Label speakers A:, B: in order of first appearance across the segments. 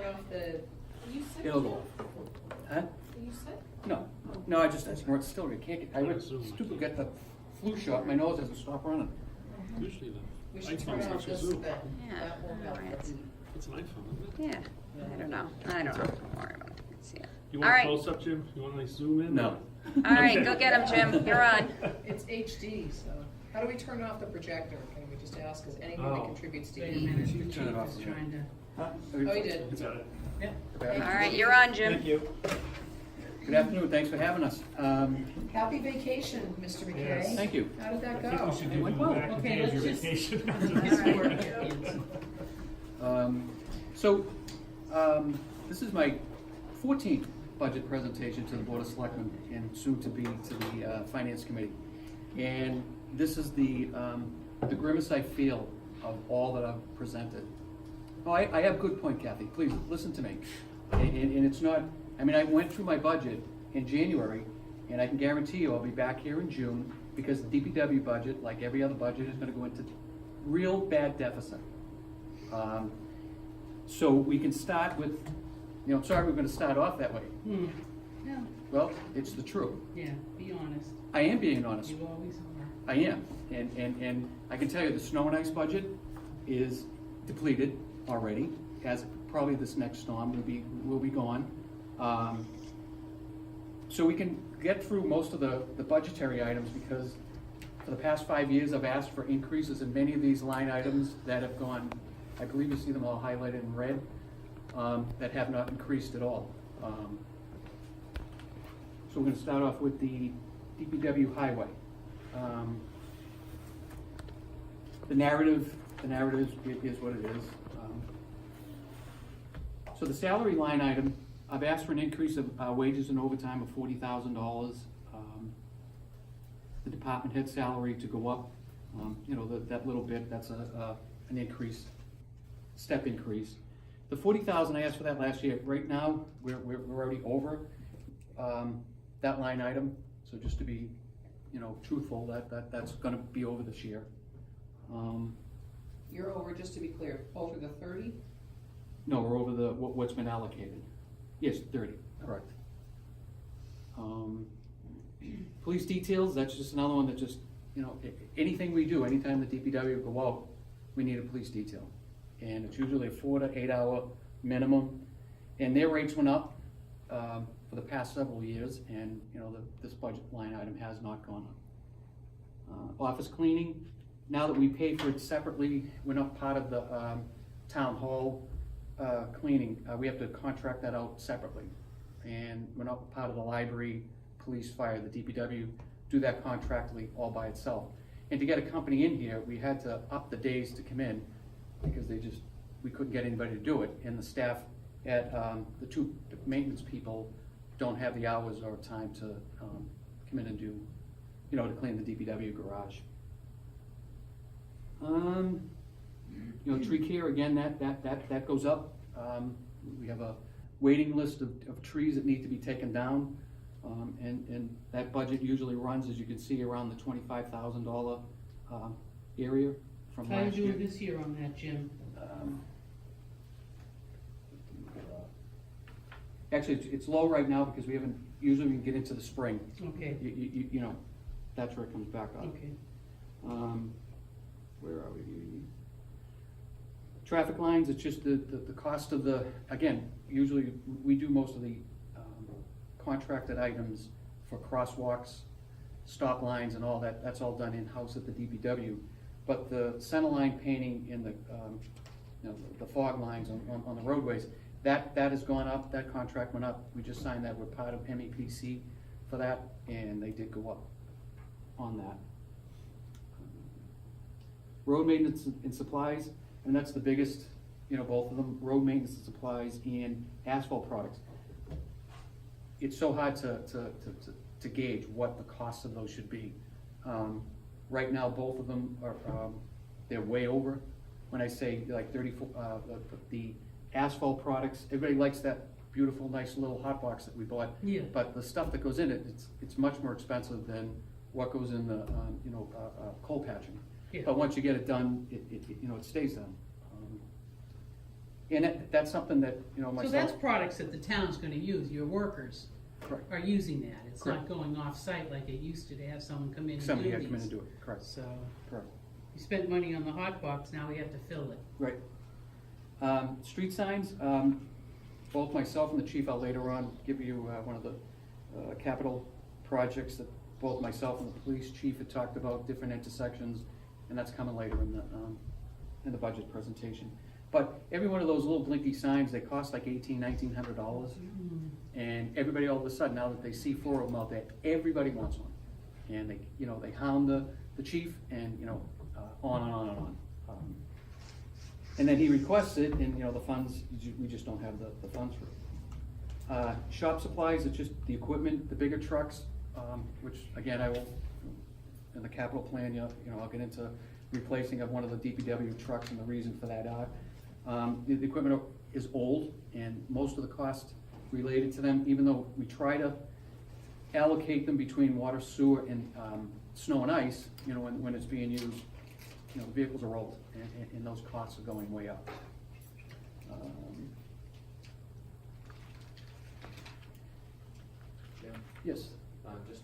A: off the, are you sick?
B: It'll go off. Huh?
A: Are you sick?
B: No, no, I still, I can't get, I went stupid, get the flu shot, my nose hasn't stopped running.
C: Usually
A: We
C: the
A: should turn
C: iPhone's
A: off
C: like a
A: this
C: Zoom.
A: bit.
D: Yeah,
A: That will help.
D: alright.
C: It's an iPhone, isn't it?
D: Yeah, I don't know. Don't worry about it. Let's see it.
C: You
D: All
C: want a
D: right.
C: close up, Jim? You want to zoom in?
B: No.
D: All right,
C: Okay.
D: go get him, Jim. You're on.
A: It's HD, so, how do we turn off the projector? Can we just ask, because anyone that
C: Oh.
A: contributes to
E: Wait a
A: E.
E: minute, the
B: Turn
E: chief
B: it off,
E: is
B: yeah.
E: trying to,
A: Oh, you did.
C: It's got it.
E: yeah.
B: Okay.
D: All right, you're on, Jim.
C: Thank you.
B: Good afternoon, thanks for having us.
A: Happy vacation, Mr. McKay.
C: Yes.
B: Thank you.
A: How did that
C: I think
A: go?
C: we should
B: It
C: give
B: went
C: you
B: well.
C: back
E: Okay,
C: as your
E: let's just-
C: vacation.
E: It's
D: All right.
E: work at
B: So, this is my 14th budget presentation to the Board of Selectmen and soon to be to the Finance Committee. And this is the grimace I feel of all that I've presented. Oh, I have a good point, Kathy, please, listen to me. And it's not, I mean, I went through my budget in January, and I can guarantee you I'll be back here in June, because the DPW budget, like every other budget, is gonna go into real bad deficit. So we can start with, I'm sorry we're gonna start off that way.
E: Hmm. No,
B: Well, it's the truth.
E: yeah, be honest.
B: I am being honest.
E: You always are.
B: I am. And I can tell you the snow and ice budget is depleted already, as probably this next storm will be gone. So we can get through most of the budgetary items, because for the past 5 years, I've asked for increases in many of these line items that have gone, I believe you see them all highlighted in red, that have not increased at all. So we're gonna start off with the DPW highway. The narrative is what it is. So the salary line item, I've asked for an increase of wages and overtime of $40,000. The department head salary to go up, that little bit, that's an increase, step increase. The $40,000, I asked for that last year. Right now, we're already over that line item. So just to be, truthful, that's gonna be over this year.
A: You're over, just to be clear, over the 30?
B: No, we're over what's been allocated. Yes, 30, correct. Police details, that's just another one that just, anything we do, anytime the DPW go out, we need a police detail. And it's usually a 4 to 8 hour minimum. And their rates went up for the past several years, and this budget line item has not gone up. Office cleaning, now that we pay for it separately, we're not part of the town hall cleaning, we have to contract that out separately. And we're not part of the library, police, fire, the DPW do that contractually all by itself. And to get a company in here, we had to up the days to come in, because we couldn't get anybody to do it. And the staff at, the two maintenance people don't have the hours or time to come in and do, to clean the DPW garage. Tree care, again, that goes up. We have a waiting list of trees that need to be taken down. And that budget usually runs, as you can see, around the $25,000 area from
E: How you
B: last year.
E: doing this year on that, Jim?
B: Actually, it's low right now because usually we get into the spring.
E: Okay,
B: That's where it comes back up.
E: okay.
B: Where are we? Traffic lines, it's just the cost of again, usually we do most of the contracted items for crosswalks, stop lines and all that, that's all done in-house at the DPW. But the center line painting and the fog lines on the roadways, that has gone up, that contract went up. We just signed that, we're part of MEPC for that, and they did go up on that. Road maintenance and supplies, and that's the biggest, both of them, road maintenance and supplies and asphalt products. It's so hard to gauge what the cost of those should be. Right now, both of them are, they're way over. When I say like 34, the asphalt products, everybody likes that beautiful, nice little hot box that we bought.
E: Yeah.
B: But the stuff that goes in it, it's much more expensive than what goes in the, coal patching.
E: Yeah.
B: But once you get it done, it stays done. And that's something that, you know,
E: So
B: myself.
E: that's products that the town's gonna use, your workers
B: Correct.
E: are using that. It's not
B: Correct.
E: going off-site like it used to have someone come in and do
B: Somebody had to come in
E: these.
B: and do it, correct,
E: So,
B: correct.
E: you spent money on the hot box, now we have to fill it.
B: Right. Street signs, both myself and the chief, I'll later on give you one of the capital projects that both myself and the police chief had talked about, different intersections, and that's coming later in the budget presentation. But every one of those little blinky signs, they cost like $1,900. And everybody all of a sudden, now that they see 4 of them out there, everybody wants one. And they, you know, they hound the chief and, you know, on and on and on. And then he requests it, and, you know, the funds, we just don't have the funds for it. Shop supplies, it's just the equipment, the bigger trucks, which, again, I will, in the capital plan, you know, I'll get into replacing of one of the DPW trucks and the reason for that. The equipment is old, and most of the cost related to them, even though we try to allocate them between water, sewer, and snow and ice, you know, when it's being used, you know, the vehicles are old, and those costs are going way up.
F: Jim,
B: Yes,
F: just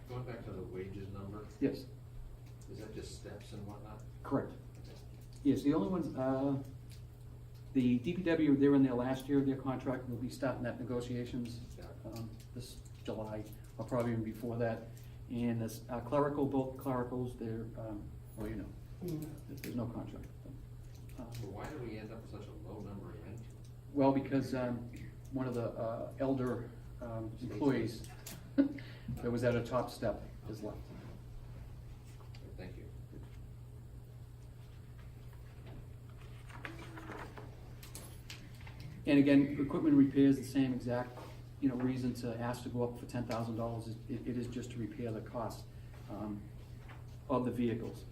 F: going back to the wages number,
B: yes,
F: is that just steps and whatnot?
B: correct. Yes, the only ones, the DPW, they were in there last year, their contract will be starting that negotiations this July, or probably even before that. And this clerical, both clericals, they're, well, you know, there's no contract.
F: So why do we end up with such a low number again?
B: Well, because one of the elder employees that was at a top step has left.
F: Thank you.
B: And again, equipment repairs, the same exact, you know, reason to ask to go up for $10,000, it is just to repair the cost of the vehicles.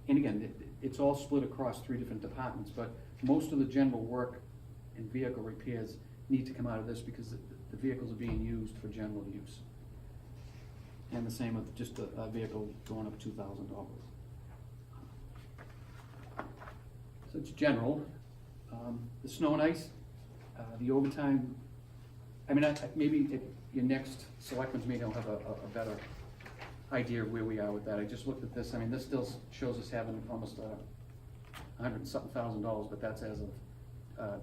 B: And again, it's all split across 3 different departments, but most of the general work and vehicle repairs need to come out of this because the vehicles are being used for general use. And the same with just a vehicle going up $2,000. So it's general. The snow and ice, the overtime, I mean, maybe at your next selectmen's meeting, I'll have a better idea of where we are with that. I just looked at this, I mean, this still shows us having almost $100 and something thousand, but that's as of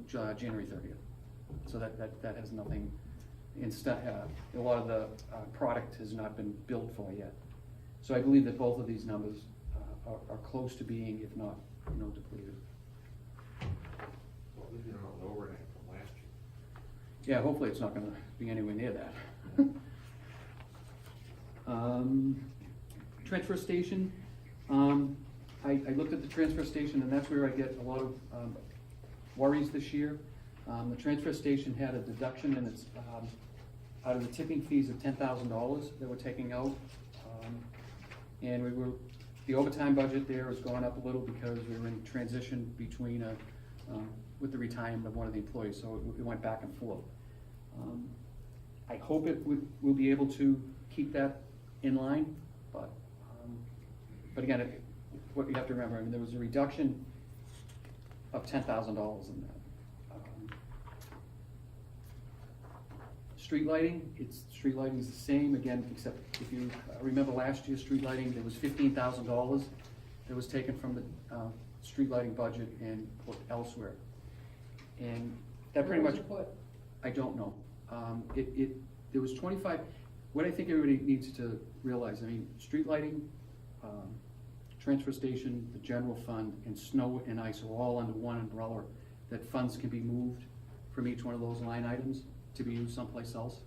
B: January 30th. So that has nothing, instead, a lot of the product has not been billed for yet. So I believe that both of these numbers are close to being, if not, you know, depleted.
F: Well, we did not lower it from last year.
B: Yeah, hopefully it's not gonna be anywhere near that. Transfer station, I looked at the transfer station, and that's where I get a lot of worries this year. The transfer station had a deduction in its, out of the tipping fees of $10,000 that we're taking out. And the overtime budget there has gone up a little because we were in transition between, with the retirement of one of the employees, so it went back and forth. I hope we'll be able to keep that in line, but again, what you have to remember, I mean, there was a reduction of $10,000 in that. Street lighting, street lighting is the same, again, except if you remember last year's street lighting, there was $15,000 that was taken from the street lighting budget and put elsewhere. And that pretty
A: Where
B: much,
A: was it put?
B: I don't know. There was 25, what I think everybody needs to realize, I mean, street lighting, transfer station, the general fund, and snow and ice are all under one umbrella, that funds can be moved from each one of those line items to be used someplace else.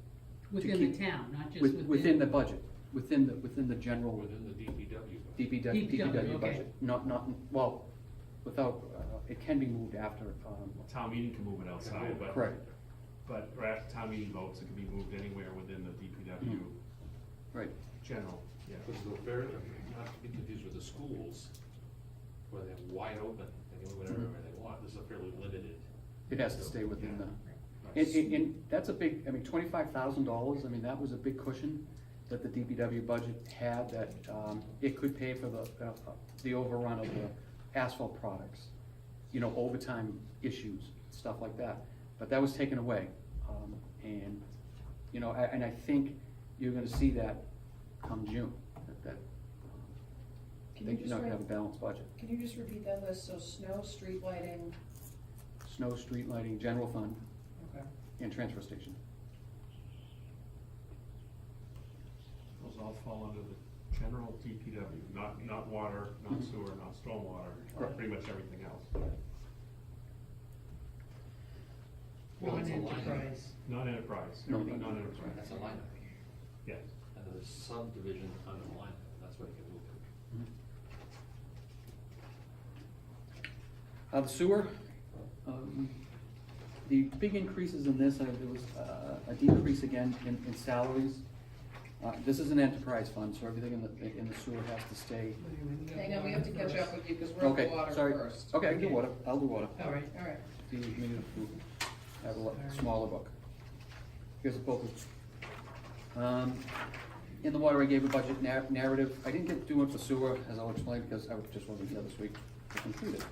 E: Within
B: keep-
E: the town, not just
B: Within the budget, within the general
F: Within the DPW.
B: DPW
E: okay.
B: budget, not, well, without, it can be moved after,
G: Town meeting can move it outside, but.
B: correct,
G: But after town meeting votes, it can be moved anywhere within the DPW
B: right.
G: general, yeah.
F: Because the fair, not to be confused with the schools, where they're wide open, they can move whatever they want, this is a fairly limited.
B: It has to stay within the, and that's a big, I mean, $25,000, I mean, that was a big cushion that the DPW budget had, that it could pay for the overrun of the asphalt products. overtime issues, stuff like that. But that was taken away. And, and I think you're gonna see that come June, that
A: Can
B: you're
A: you just
B: not gonna
A: write-
B: have a balanced budget.
A: Can you just repeat that list? So snow, street lighting,
B: Snow, street lighting, general fund,
A: okay.
B: and transfer station.
G: Those all fall under the general DPW, not water, not
B: Mhm.
G: sewer, not stormwater,
B: Correct.
G: pretty much everything else.
F: Well, it's a line item.
E: Non-enterprise.
G: Non-enterprise,
B: No,
G: everything
B: no.
G: non-enterprise.
F: That's a line item.
G: Yes.
F: And there's subdivision under the line item, that's what it can move to.
B: The sewer, the big increases in this, there was a decrease again in salaries. This is an enterprise fund, so everything in the sewer has to stay.
A: Hang on, we have to catch up with you, because we're on
B: Okay,
A: the water
B: sorry.
A: first.
B: Okay, I can do water, I'll do water.
E: All right.
A: All right.
B: Do you need I have a smaller book. Here's both. In the water, I gave a budget narrative. I didn't get too much for sewer, as I'll explain, because I just wasn't here this week to complete it.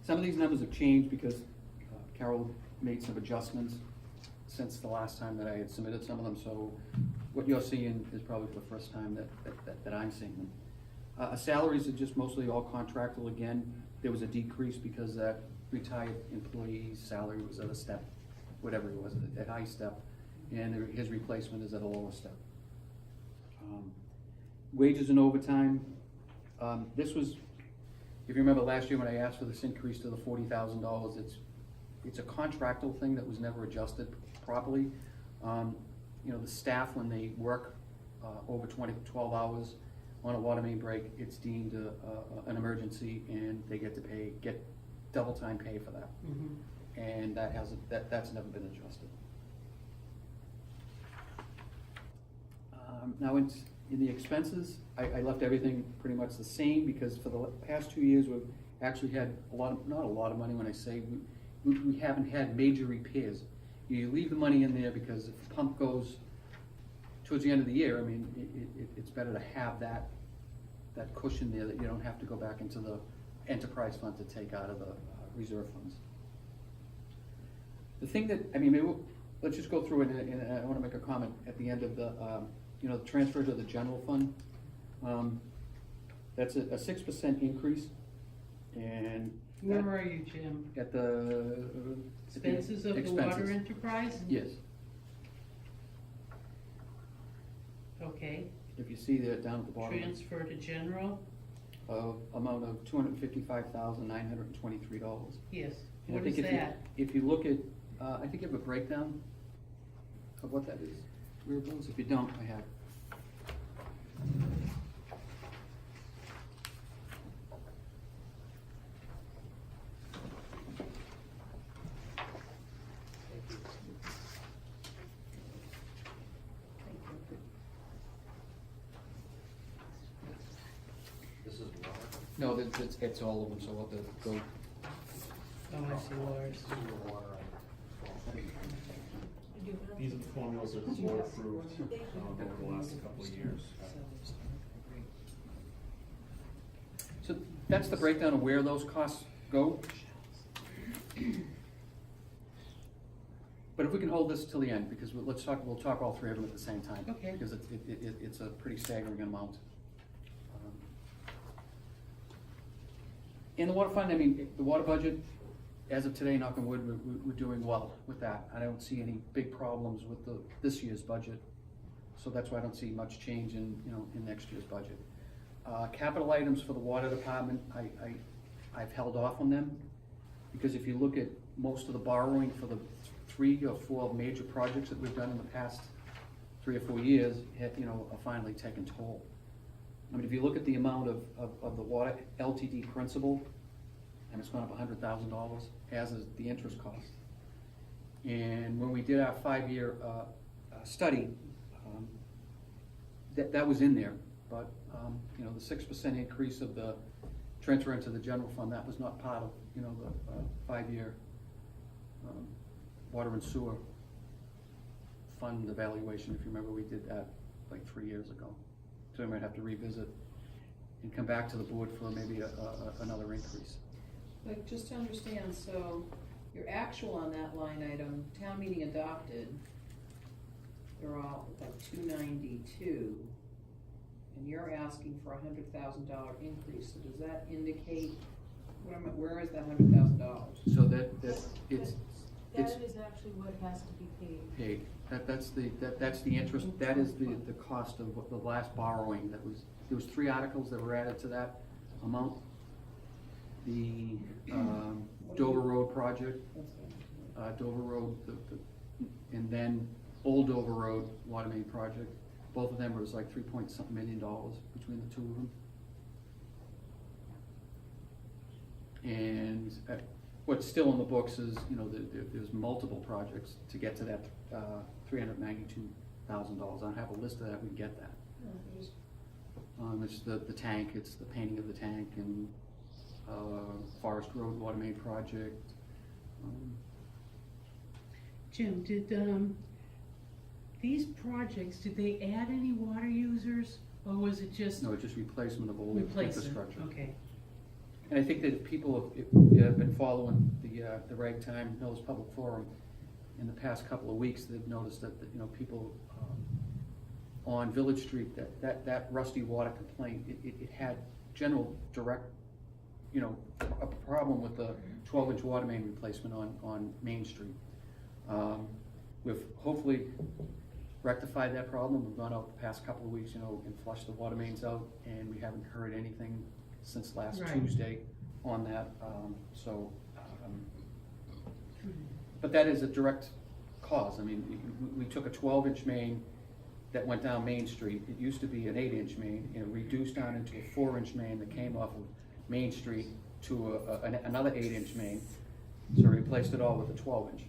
B: Some of these numbers have changed because Carol made some adjustments since the last time that I had submitted some of them, so what you're seeing is probably the first time that I'm seeing them. Salaries are just mostly all contractual again. There was a decrease because that retired employee's salary was at a step, whatever it was, at a high step, and his replacement is at a lower step. Wages and overtime, this was, if you remember last year when I asked for this increase to the $40,000, it's a contractual thing that was never adjusted properly. The staff, when they work over 12 hours on a water main break, it's deemed an emergency, and they get double time pay for that.
E: Mhm.
B: And that's never been adjusted. Now, in the expenses, I left everything pretty much the same, because for the past 2 years, we've actually had not a lot of money. When I say we haven't had major repairs. You leave the money in there because if the pump goes towards the end of the year, I mean, it's better to have that cushion there, that you don't have to go back into the enterprise fund to take out of the reserve funds. The thing that, let's just go through it, and I wanna make a comment at the end of the transfer to the general fund. That's a 6% increase, and.
E: Where are you, Jim?
B: At the.
E: Expenses of the
B: expenses.
E: water enterprise?
B: Yes,
E: Okay.
B: if you see there down at the bottom.
E: Transfer to general?
B: Amount of $255,923.
E: Yes.
B: And I
E: What is
B: think
E: that?
B: if you look at, I think you have a breakdown of what that is, where it goes. If you don't, I have.
F: This is water,
B: No, it's all of them, so I'll have to go.
E: Oh, I see water.
F: sewer, water,
G: These are the formulas that the board approved over the last couple of years.
B: So that's the breakdown of where those costs go. But if we can hold this till the end, because we'll talk all three of them at the same time.
E: Okay.
B: Because it's a pretty staggering amount. In the water fund, the water budget, as of today, knock on wood, we're doing well with that. I don't see any big problems with this year's budget. So that's why I don't see much change in next year's budget. Capital items for the water department, I've held off on them, because if you look at most of the borrowing for the 3 or 4 major projects that we've done in the past 3 or 4 years, are finally taken toll. If you look at the amount of the water LTD principal, and it's gone up $100,000, as is the interest cost. And when we did our 5-year study, that was in there, but the 6% increase of the transfer into the general fund, that was not part of the 5-year water and sewer fund evaluation. If you remember, we did that like 3 years ago, so we might have to revisit and come back to the board for maybe another increase.
A: Like, just to understand, so your actual on that line item, town meeting adopted, they're all like 292, and you're asking for $100,000 increase, so does that indicate, where is that $100,000?
B: So it's
H: That is actually what has to be paid.
B: paid. That's the interest, that is the cost of the last borrowing that was, there was 3 articles that were added to that amount. The Dover Road project, Dover Road, and then Old Dover Road water main project. Both of them was like $3-something million between the two of them. And what's still in the books is, you know, there's multiple projects to get to that $392,000. I don't have a list of that, we can get that. It's the tank, it's the painting of the tank, and Forest Road water main project.
E: Jim, did, these projects, did they add any water users, or was it just
B: No, it's just replacement of old
E: replacement?
B: infrastructure.
E: Okay.
B: And I think that people have been following the Ragtime Mills Public Forum in the past couple of weeks. They've noticed that, you know, people on Village Street, that rusty water complaint, it had general direct, you know, a problem with the 12-inch water main replacement on Main Street. We've hopefully rectified that problem. We've gone out the past couple of weeks, you know, and flushed the water mains out, and we haven't heard anything since last
E: Right.
B: Tuesday on that. But that is a direct cause. I mean, we took a 12-inch main that went down Main Street. It used to be an 8-inch main, and it reduced down into a 4-inch main that came off of Main Street to another 8-inch main. So we replaced it all with a 12-inch.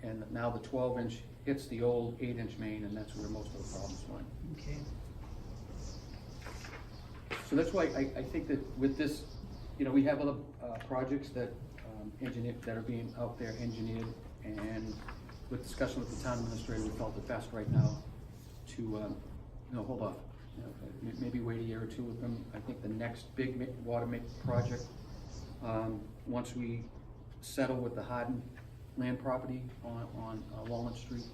B: And now the 12-inch hits the old 8-inch main, and that's where most of the problems went.
E: Okay.
B: So that's why I think that with this, you know, we have other projects that that are being out there engineered, and with discussion with the town administrator, we felt it best right now to, you know, hold off. You know, maybe wait a year or two with them. I think the next big water main project, once we settle with the Hardin land property on Walnut Street,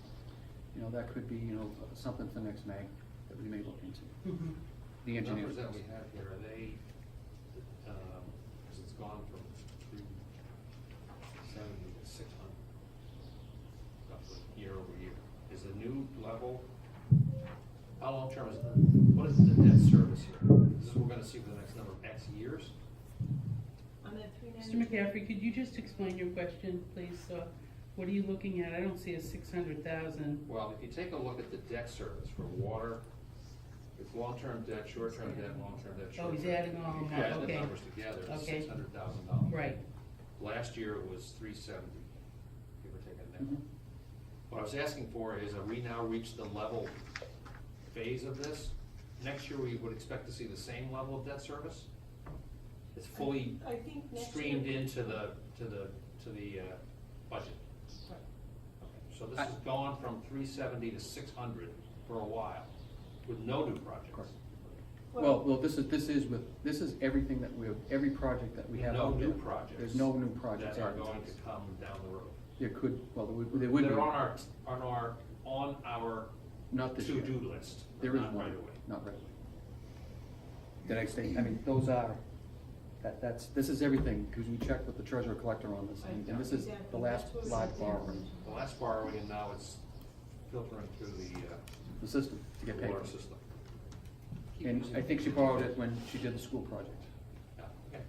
B: you know, that could be, you know, something for next May that we may look into.
E: Mhm.
B: The
F: The
B: engineers.
F: numbers that we have here, are they, because it's gone from 370 to 600, roughly, year over year. Is the new level, how long term is what is the debt service here? This is what we're gonna see for the next number of X years?
H: On that
E: Mr.
H: 392.
E: McCaffrey, could you just explain your question, please? What are you looking at? I don't see a 600,000.
F: Well, if you take a look at the debt service for water, it's long-term debt, short-term debt, long-term debt,
E: Oh,
F: short-term.
E: he's adding all of
F: If
E: them
F: you
E: up,
F: add the
E: okay.
F: numbers together, it's
E: Okay.
F: $600,000.
E: Right.
F: Last year it was 370, give or take a
B: Mhm.
F: nickel. What I was asking for is, have we now reached the level phase of this? Next year, we would expect to see the same level of debt service? It's fully
H: I think next
F: streamed
H: year.
F: into the budget.
H: Right.
F: Okay, so this has gone from 370 to 600 for a while, with no new projects.
B: Correct. Well, this is everything that every project that we have
F: No
B: out there.
F: new projects.
B: There's no new projects
F: That are
B: advertised.
F: going to come down the road.
B: There could, well, there would be.
F: They're on our
B: Not this year.
F: to-do list, but
B: There is
F: not
B: one,
F: right away.
B: not right away. Did I say, I mean, those are, this is everything, because we checked with the treasurer collector on this, and this is the
H: Exactly.
B: last
H: That's what
B: live
H: it's
B: borrowing,
F: The last borrowing, and now it's filtering through
B: the system to get
F: the
B: paid.
F: water system. Keep
B: And
F: using
B: I think she borrowed it when she did the school project.
F: Yeah, okay.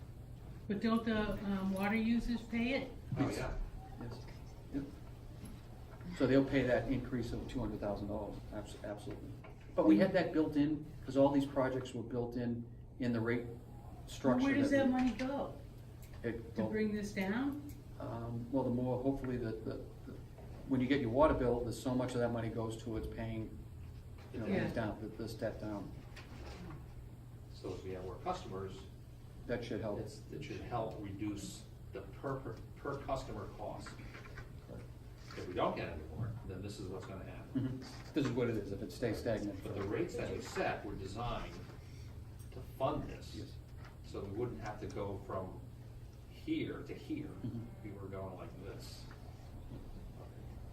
E: But don't the water users pay it?
F: Oh, yeah.
B: Yes. Yep. So they'll pay that increase of $200,000, absolutely. But we had that built in, because all these projects were built in the rate structure.
E: Where does that
B: we-
E: money go?
B: it-
E: To
B: well,
E: bring this down?
B: Well, the more, hopefully, when you get your water bill, there's so much of that money goes towards paying, you know,
E: Yeah.
B: things down, this debt down.
F: So if we have more customers,
B: That should help.
F: it should help reduce the per customer cost. If we don't get any more, then this is what's gonna happen.
B: Mhm. This is what it is, if it stays stagnant.
F: But the rates that we set were designed to fund this.
B: Yes.
F: So we wouldn't have to go from here to here.
B: Mhm.
F: We were going like this.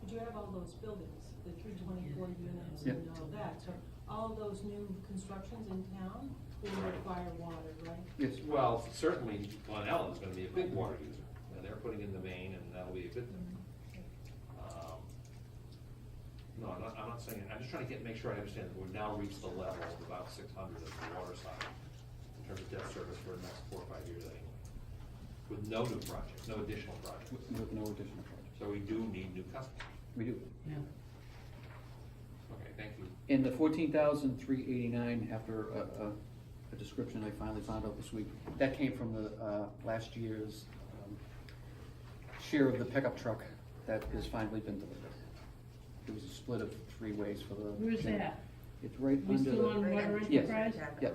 H: But you have all those buildings, the 324 units
B: Yep.
H: and all that, so all those new constructions in town will require water, right?
B: Yes.
F: Well, certainly Glen Ellen's gonna be a big water user, and they're putting in the main, and that'll be a good thing. No, I'm not saying, I'm just trying to make sure I understand, that we've now reached the level of about 600 of the water side in terms of debt service for the next 4 or 5 years anyway. With no new projects, no additional projects.
B: With no additional projects.
F: So we do need new customers.
B: We do.
E: Yeah.
F: Okay, thank you.
B: In the 14,389, after a description I finally found out this week, that came from the last year's share of the pickup truck that has finally been delivered. It was a split of 3 ways for the.
E: Where's that?
B: It's right
E: We
B: under
E: still on
B: the,
E: water
B: Yes.
E: enterprise?
B: yep,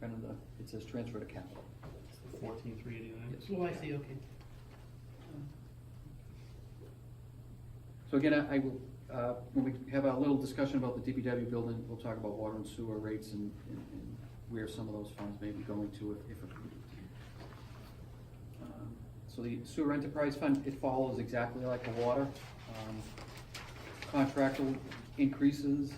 B: right under the, it says transfer to capital.
C: 14,389?
B: Yes.
E: Oh, I see, okay.
B: So again, I will, when we have a little discussion about the DPW building, we'll talk about water and sewer rates and where some of those funds may be going to if approved. So the sewer enterprise fund, it follows exactly like the water. Contractual increases,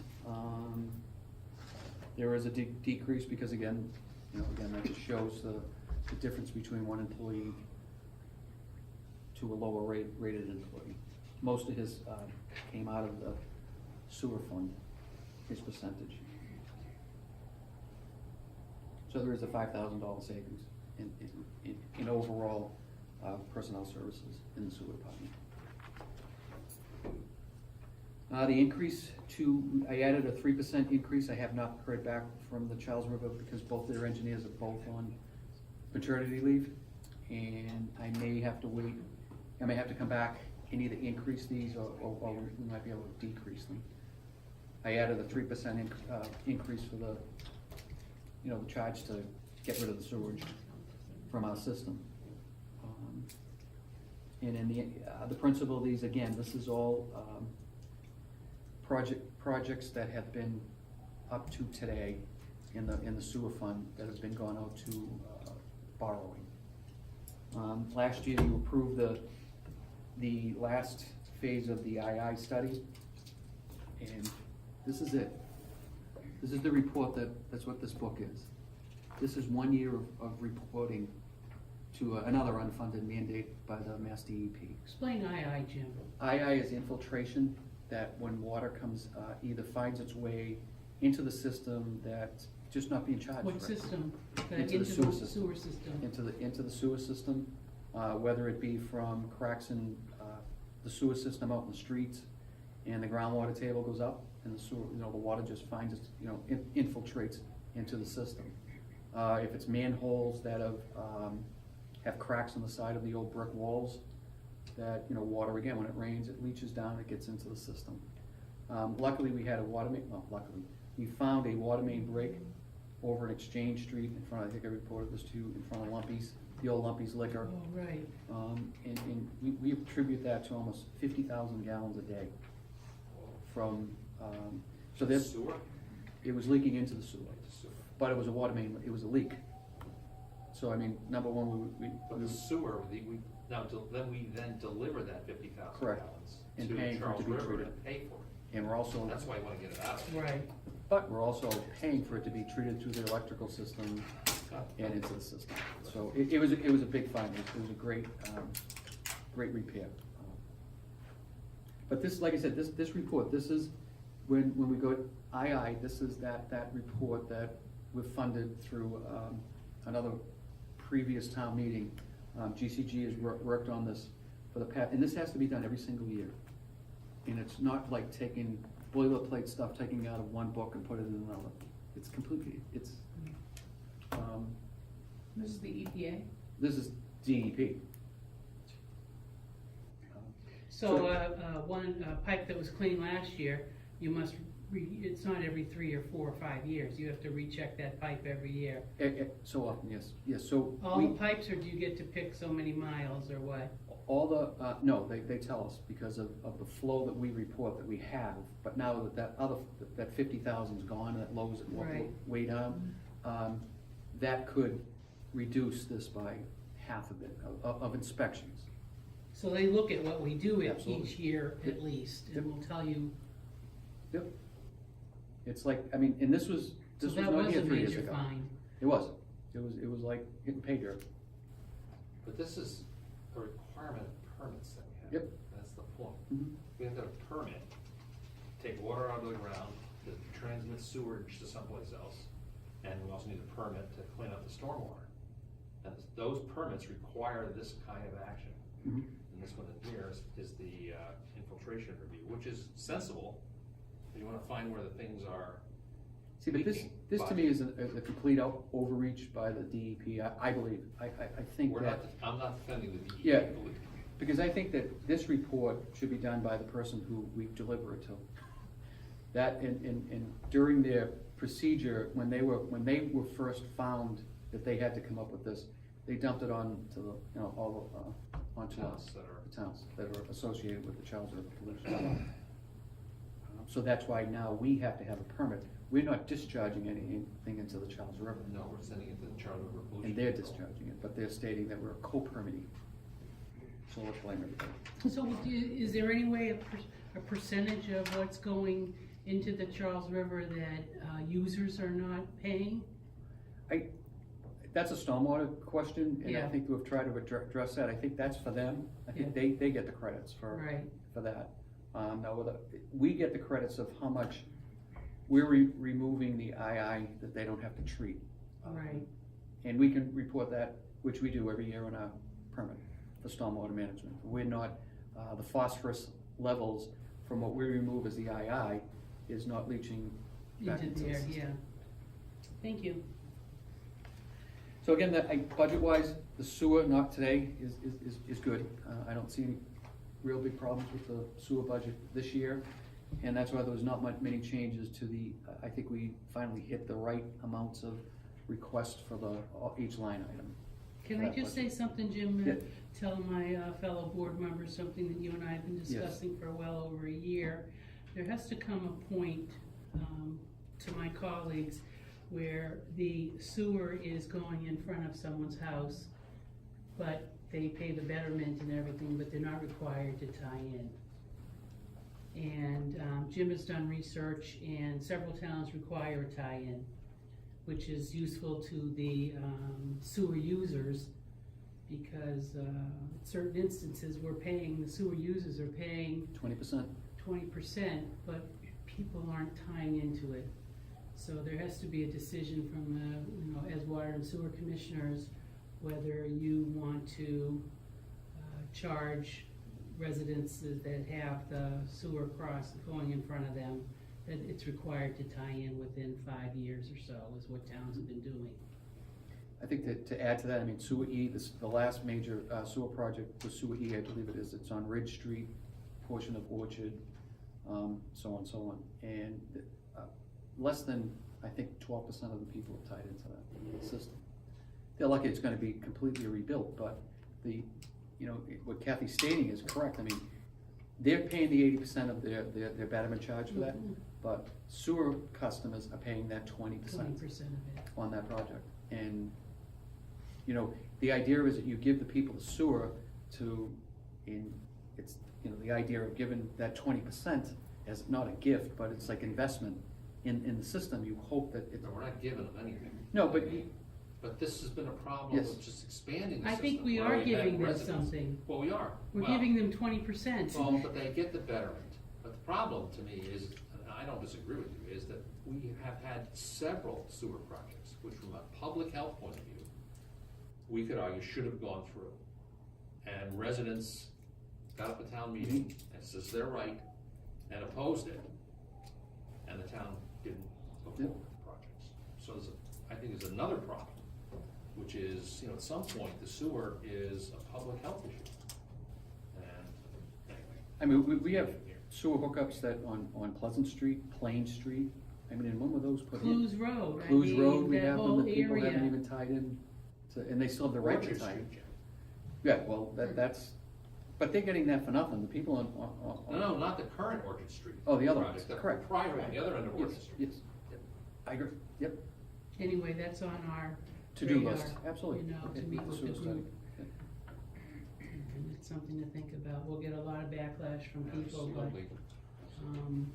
B: there is a decrease because again, that just shows the difference between one employee to a lower rated employee. Most of his came out of the sewer fund, his percentage. So there is a $5,000 savings in overall personnel services in the sewer department. The increase I added a 3% increase. I have not heard back from the Charles River because both their engineers are both on maternity leave. And I may have to wait, I may have to come back and either increase these or we might be able to decrease them. I added a 3% increase for the, the charge to get rid of the sewage from our system. And in the principle of these, again, this is all projects that have been up to today in the sewer fund that has been gone out to borrowing. Last year you approved the last phase of the II study, and this is it. This is the report that's what this book is. This is 1 year of reporting to another unfunded mandate by the Mass DEP.
E: Explain II, Jim.
B: II is infiltration, that when water comes, either finds its way into the system that just not being charged.
E: What
B: right?
E: system?
B: Into the sewer system.
E: sewer system.
B: Into the sewer system, whether it be from cracks in the sewer system out in the streets, and the groundwater table goes up, and the sewer, the water just finds its, infiltrates into the system. If it's manholes that have cracks on the side of the old brick walls, that, water, again, when it rains, it leaches down, it gets into the system. Luckily, we had a water main, we found a water main break over in Exchange Street in front, I think I reported this to you, in front of Lumpy's, the old Lumpy's Liquor.
E: Oh, right.
B: And we attribute that to almost 50,000 gallons a day from, so there's,
F: Sewer?
B: it was leaking into the sewer, but it was a water main, it was a leak. So, I mean, number one,
F: But the sewer, then we deliver that 50,000
B: Correct.
F: gallons
B: And
F: to
B: paying for it
F: Charles
B: to be
F: River
B: treated.
F: and pay for it.
B: and we're also,
F: That's why you wanna get it out of there.
E: Right.
B: but we're also paying for it to be treated through the electrical system and into the system. So it was a big find, it was a great repair. But this, like I said, this report, this is, when we go II, this is that report that we've funded through another previous town meeting. GCG has worked on this for the past, and this has to be done every single year. And it's not like taking boilerplate stuff, taking out of one book and put it in another. It's completely,
E: This is the EPA?
B: this is DEP.
E: So, one pipe that was cleaned last year, you must, it's not every 3 or 4 or 5 years, you have to recheck that pipe every year.
B: So often, yes, so.
E: All the pipes, or do you get to pick so many miles, or what?
B: All the, no, they tell us because of the flow that we report that we have, but now that 50,000's gone, that low's
E: Right.
B: way down, that could reduce this by half of it, of inspections.
E: So they look at what we do
B: Absolutely.
E: each year
B: Yep.
E: at least,
B: Yep.
E: and will tell you,
B: Yep. It's like, I mean, and this
E: so
B: was
E: that
B: not
E: was
B: here
E: a
B: 3 years
E: major
B: ago.
E: find.
B: It was. It was like getting pay dirt.
F: But this is a requirement of permits that we have.
B: Yep.
F: That's the point.
B: Mhm.
F: We have to have a permit, take water out of the ground, to transmit sewage to someplace else, and we also need a permit to clean up the stormwater. And those permits require this kind of action.
B: Mhm.
F: And this one in here is the infiltration review, which is sensible. You wanna find where the things are.
B: See, but this
F: leaking,
B: to me is a complete overreach by the DEP, I believe. I think
F: We're
B: that.
F: not, I'm not defending the DEP.
B: Yeah.
F: believe me.
B: Because I think that this report should be done by the person who we deliver it to. That, and during their procedure, when they were first found that they had to come up with this, they dumped it on to the, onto
F: Towns
B: us,
F: that are-
B: the towns that are associated with the Charles River pollution. So that's why now we have to have a permit. We're not discharging anything into the Charles River.
F: No, we're sending it to the Charter River Pollution.
B: And they're
F: Control.
B: discharging it, but they're stating that we're co-permitting. So let's blame everybody.
E: So is there any way, a percentage of what's going into the Charles River that users are not paying?
B: That's a stormwater question, and I
E: Yeah.
B: think we've tried to address that. I think that's for them. I think
E: Yeah.
B: they get the credits for
E: Right,
B: that. Now, we get the credits of how much we're removing the II that they don't have to treat.
E: right.
B: And we can report that, which we do every year in our permit for stormwater management. We're not, the phosphorus levels from what we remove as the II is not leaching back
E: Into
B: into the
E: there,
B: system.
E: yeah. Thank you.
B: So again, budget-wise, the sewer, not today, is good. I don't see any real big problems with the sewer budget this year. And that's why there was not many changes to the, I think we finally hit the right amounts of requests for each line item.
E: Can I just say something, Jim?
B: Yeah.
E: Tell my fellow board members something that you and I have been discussing for well over a year. There has to come a point, to my colleagues, where the sewer is going in front of someone's house, but they pay the betterment and everything, but they're not required to tie in. And Jim has done research, and several towns require a tie-in, which is useful to the sewer users, because in certain instances, the sewer users are paying
B: 20%.
E: 20%, but people aren't tying into it. So there has to be a decision from as water and sewer commissioners, whether you want to charge residences that have the sewer going in front of them, that it's required to tie in within 5 years or so, is what towns have been doing.
B: I think that to add to that, I mean, Sewer E, the last major sewer project was Sewer E, I believe it is. It's on Ridge Street, portion of Orchard, so on and so on. And less than, I think, 12% of the people are tied into that system. They're lucky it's gonna be completely rebuilt, but what Kathy's stating is correct. I mean, they're paying the 80% of their betterment charge for that, but sewer customers are paying that 20%
E: 20% of it.
B: on that project. And, the idea is that you give the people the sewer the idea of giving that 20% as not a gift, but it's like investment in the system. You hope that it's.
F: No, we're not giving them anything.
B: No, but
F: But this has been a problem
B: Yes.
F: with just expanding the
E: I
F: system.
E: think we
F: where
E: are
F: had
E: giving them
F: residents.
E: something.
F: Well, we are.
E: We're
F: Well,
E: giving them 20%.
F: Well, but they get the betterment. But the problem to me is, and I don't disagree with you, is that we have had several sewer projects, which from a public health point of view, we could argue should have gone through. And residents got up a town meeting, and says they're right, and opposed it, and the town didn't go forward with the projects. So I think there's another problem, which is, at some point, the sewer is a public health issue. And anyway.
B: I mean, we have sewer hookups that on Pleasant Street, Plain Street. I mean, and when were those put in?
E: Clues Road,
B: Clues Road, we
E: that
B: have them,
E: whole
B: that people haven't
E: area.
B: even tied in to, and they still have the right to
F: Orchard
B: tie in.
F: Street, Jim.
B: Yeah, well, that's, but they're getting that for nothing, the people on.
F: No, not the current Orchard Street.
B: Oh, the other
F: project,
B: ones,
F: the
B: correct.
F: prior one, the other end of Orchard
B: Yes,
F: Street.
B: yes, I agree, yep.
E: Anyway, that's on our
B: To-do
E: radar,
B: list, absolutely.
E: You know, to
B: Okay,
E: meet
B: the
E: with the
B: sewer study.
E: group. And it's something to think about. We'll get a lot of backlash from people, but,
F: Absolutely.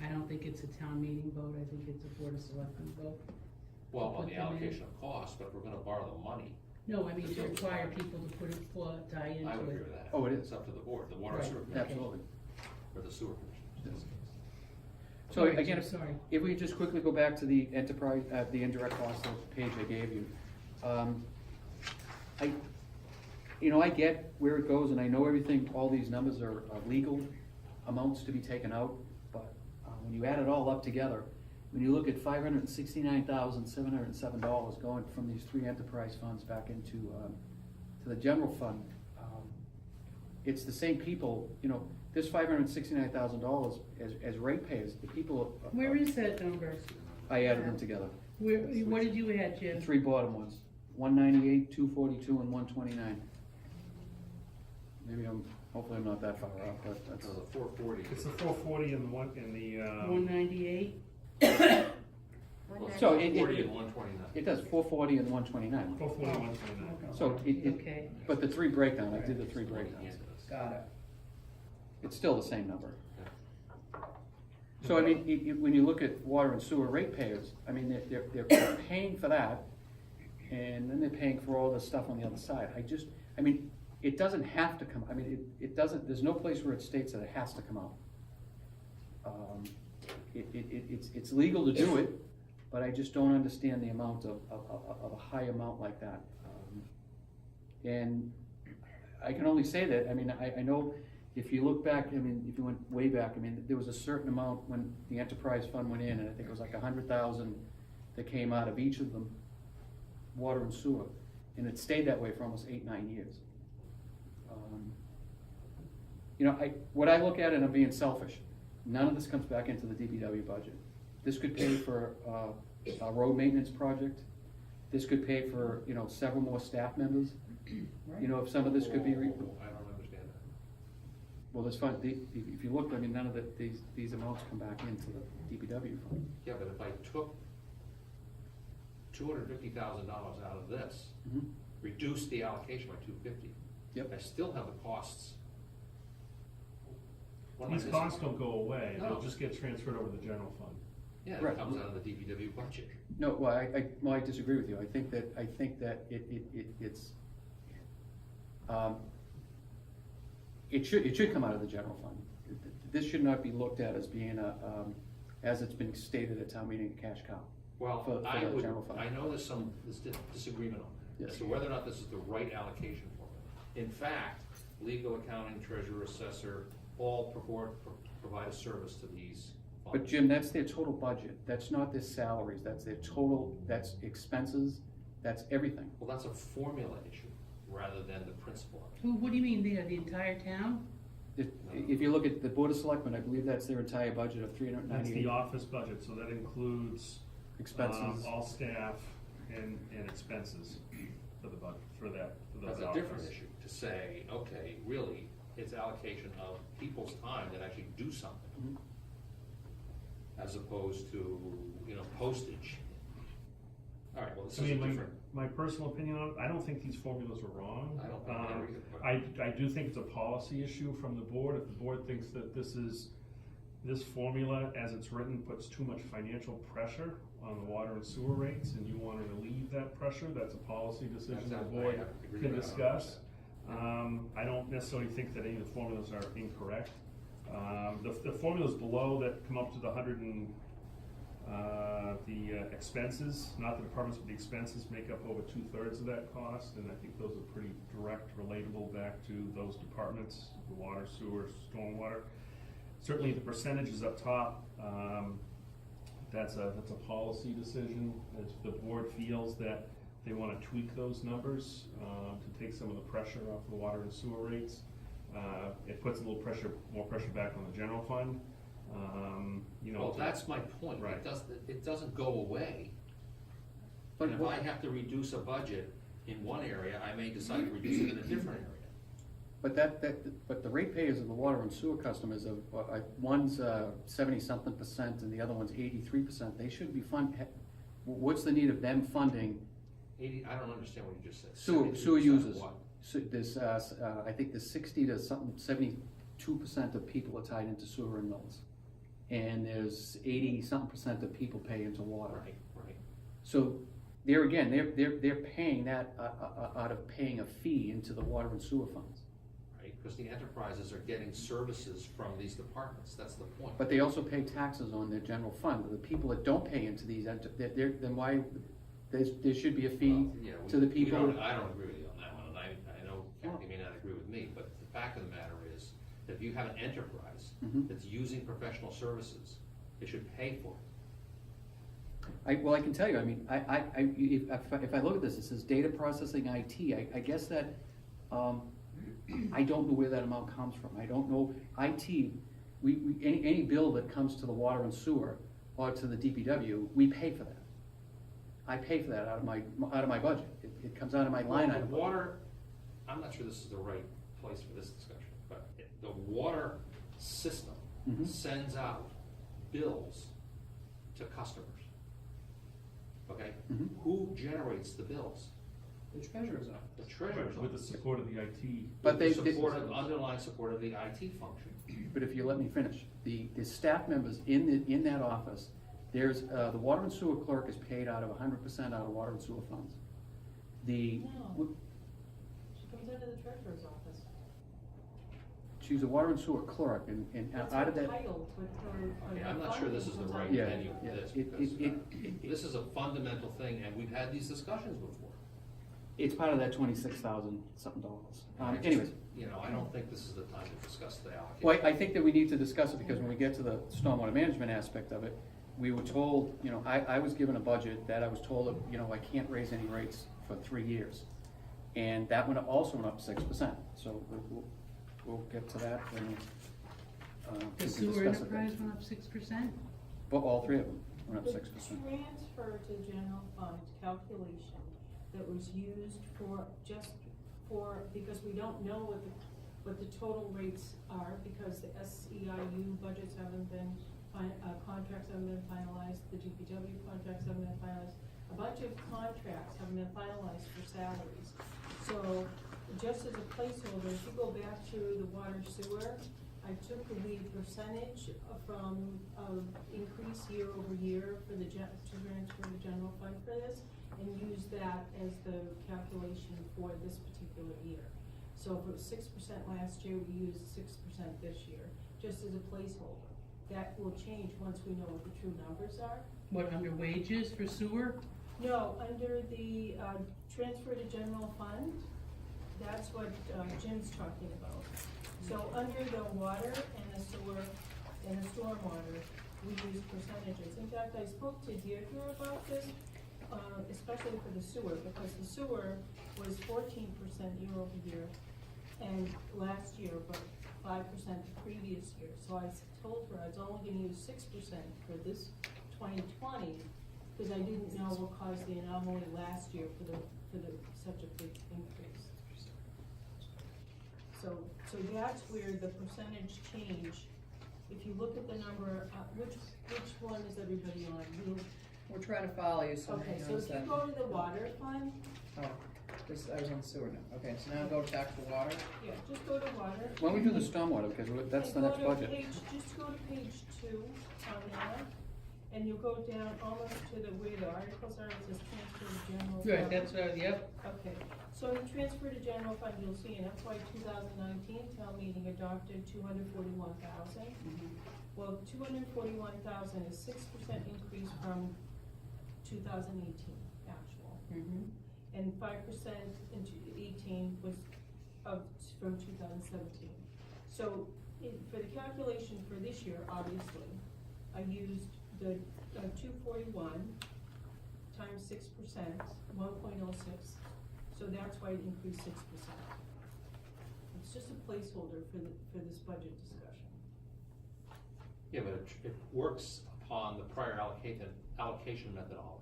E: I don't think it's a town meeting vote, I think it's a Board of Selectmen vote.
F: Well, on
E: Put
F: the
E: them in.
F: allocation of cost, but if we're gonna borrow the money,
E: No, I mean to require people to put it, tie into it.
F: I would agree with that.
B: Oh, it is.
F: It's up to the board, the water and
E: Right.
F: sewer commission,
B: Absolutely.
F: or the sewer commission. in this case.
B: So
E: All right,
B: again,
E: Jim, sorry.
B: if we just quickly go back to the enterprise, the indirect cost page I gave you. I get where it goes, and I know everything, all these numbers are legal amounts to be taken out, but when you add it all up together, when you look at $569,707 going from these three enterprise funds back into to the general fund, it's the same people, this $569,000 as ratepayers, the people.
E: Where is that number?
B: I added them together.
E: What did you add,
B: The
E: Jim?
B: three bottom ones, 198, 242, and 129. Maybe hopefully I'm not that far off, but that's.
F: So the 440.
G: It's the 440 and the one, in the,
E: 198?
B: So
F: 440 and 129.
B: it does 440 and 129.
G: 440, 129.
B: So
E: Okay.
B: but the three breakdown, I did the three breakdowns.
A: Got it.
B: It's still the same number. So I mean, when you look at water and sewer ratepayers, I mean, they're paying for that, and then they're paying for all the stuff on the other side. It doesn't have to come, it doesn't, there's no place where it states that it has to come out. It's legal to do it, but I just don't understand the amount of a high amount like that. And I can only say that, I know if you look back, if you went way back, there was a certain amount when the enterprise fund went in, and I think it was like 100,000 that came out of each of them, water and sewer, and it stayed that way for almost 8-9 years. What I look at, and I'm being selfish, none of this comes back into the DPW budget. This could pay for a road maintenance project. This could pay for, several more staff members. If some of this could be.
F: I don't understand that.
B: Well, there's fun, if you look, none of these amounts come back into the DPW fund.
F: Yeah, but if I took $250,000 out of this,
B: Mhm.
F: reduced the allocation by 250.
B: Yep.
F: I still have the costs. What am I
G: These
F: missing?
G: costs don't go away, they'll
F: No.
G: just get transferred over to the general fund.
F: Yeah,
B: Right.
F: it comes out of the DPW budget.
B: No, well, I disagree with you. I think that it's, it should come out of the general fund. This should not be looked at as being as it's been stated at town meeting, a cash cow.
F: Well,
B: For the general fund.
F: I know there's some disagreement on that,
B: Yes.
F: as to whether or not this is the right allocation for it. In fact, legal, accounting, treasurer, assessor, all provide a service to these funds.
B: But Jim, that's their total budget. That's not their salaries. That's their total, that's expenses, that's everything.
F: Well, that's a formula issue, rather than the principle of it.
E: What do you mean, the entire town?
B: If you look at the Board of Selectmen, I believe that's their entire budget of
G: That's
B: $398
G: the office budget, so that includes
B: expenses.
G: all staff and expenses for the budget, for that, for those
F: That's a
G: office.
F: different issue, to say, okay, really, it's allocation of people's time that actually do something,
B: Mhm.
F: as opposed to, postage. All right, well, this
G: I
F: is a
G: mean,
F: different,
G: my personal opinion on it, I don't think these formulas are wrong.
F: I don't think they are either, but-
G: I do think it's a policy issue from the board. If the board thinks that this formula, as it's written, puts too much financial pressure on the water and sewer rates, and you want to relieve that pressure, that's a policy decision the
F: That's-
G: board
F: I agree
G: can
F: with that
G: discuss.
F: 100%.
G: I don't necessarily think that any of the formulas are incorrect. The formulas below that come up to the expenses, not the departments, but the expenses make up over 2/3 of that cost, and I think those are pretty direct, relatable back to those departments, the water, sewer, stormwater. Certainly the percentages up top, that's a policy decision. If the board feels that they wanna tweak those numbers, to take some of the pressure off the water and sewer rates, it puts a little more pressure back on the general fund.
F: well, that's my point.
G: Right.
F: It doesn't go away.
B: But
F: And if I have to reduce a budget in one area, I may decide to reduce it in a different area.
B: But but the ratepayers of the water and sewer customers of, one's 70-something% and the other one's 83%, they should be what's the need of them funding
F: 80, I don't understand what you just said.
B: Sewer
F: 72%
B: users.
F: what?
B: So there's, I think there's 60 to something, 72% of people are tied into sewer and mills. And there's 80-something% of people pay into water.
F: Right, right.
B: So there again, they're paying that out of paying a fee into the water and sewer funds.
F: Right, because the enterprises are getting services from these departments, that's the point.
B: But they also pay taxes on their general fund. The people that don't pay into these, then why, there should be a fee
F: Well, yeah,
B: to the people.
F: I don't agree with you on that one, and I know Kathy may not agree with me, but the fact of the matter is, that if you have an enterprise
B: Mhm.
F: that's using professional services, it should pay for it.
B: Well, I can tell you, I mean, if I look at this, it says data processing IT, I guess that, I don't know where that amount comes from, I don't know, IT, any bill that comes to the water and sewer, or to the DPW, we pay for that. I pay for that out of my budget, it comes out of my line
F: The
B: item.
F: water, I'm not sure this is the right place for this discussion, but the water system
B: Mhm.
F: sends out bills to customers. Okay?
B: Mhm.
F: Who generates the bills?
A: The treasurer's office.
F: The treasurer's
G: With the
F: office.
G: support of the IT.
B: But
F: With
B: they-
F: the support of, underlying support of the IT function.
B: But if you let me finish, the staff members in that office, there's, the water and sewer clerk is paid out of 100% out of water and sewer funds. The,
H: No. She comes into the treasurer's office.
B: she's a water and sewer clerk, and
H: That's
B: out of
H: her
B: that,
H: title, but her.
F: Okay, I'm not sure this is the
H: funding
F: right
H: comes out of
F: venue for
B: Yeah,
F: this,
B: it-
F: because
B: it-
F: this is a fundamental thing, and we've had these discussions before.
B: it's part of that $26,000 something dollars.
F: I just-
B: Anyways,
F: You know, I don't think this is the time to discuss the allocation.
B: well, I think that we need to discuss it, because when we get to the stormwater management aspect of it, we were told, you know, I was given a budget that I was told, that, you know, I can't raise any rates for 3 years. And that one also went up 6%, so we'll get to that when, we
E: The
B: can
E: sewer
B: discuss it.
E: enterprise went up 6%?
B: But all three of them went up
H: The
B: 6%.
H: transfer to general fund calculation that was used for, just for, because we don't know what the total rates are, because the SEIU budgets haven't been, contracts haven't been finalized, the DPW contracts haven't been finalized. A bunch of contracts haven't been finalized for salaries. So, just as a placeholder, if you go back to the water sewer, I took the percentage from, increase year over year for the to transfer the general fund for this, and used that as the calculation for this particular year. So if it was 6% last year, we used 6% this year, just as a placeholder. That will change once we know what the true numbers are.
E: What, under wages for sewer?
H: No, under the, transfer to general fund, that's what, Jim's talking about. So under the water and the sewer and the stormwater, we use percentages. In fact, I spoke to Deirdre about this, especially for the sewer, because the sewer was 14% year over year, and last year, but 5% the previous year. So I told her I was only gonna use 6% for this 2020, because I didn't know what caused the anomaly last year for such a big increase. So that's where the percentage change, if you look at the number, which one is everybody on?
A: We're trying to follow you, so
H: Okay,
A: hang
H: so
A: on a
H: if you
A: second.
H: go to the water fund,
A: Oh, I was on sewer now. Okay, so now go back to water.
H: yeah, just go to water.
B: Why don't we do the stormwater, because that's the
H: And
B: next
H: go to
B: budget.
H: just go to page 2 on there, and you'll go down almost to where the articles are, it says transfer to general fund.
E: Right, that's, yep.
H: Okay, so in transfer to general fund, you'll see in FY 2019, town meeting adopted 241,000. Well, 241,000 is 6% increase from 2018 actual. And 5% in 18 was from 2017. So for the calculation for this year, obviously, I used the 241 times 6%, 1.06. So that's why it increased 6%. It's just a placeholder for this budget discussion.
F: Yeah, but it works upon the prior allocation methodology.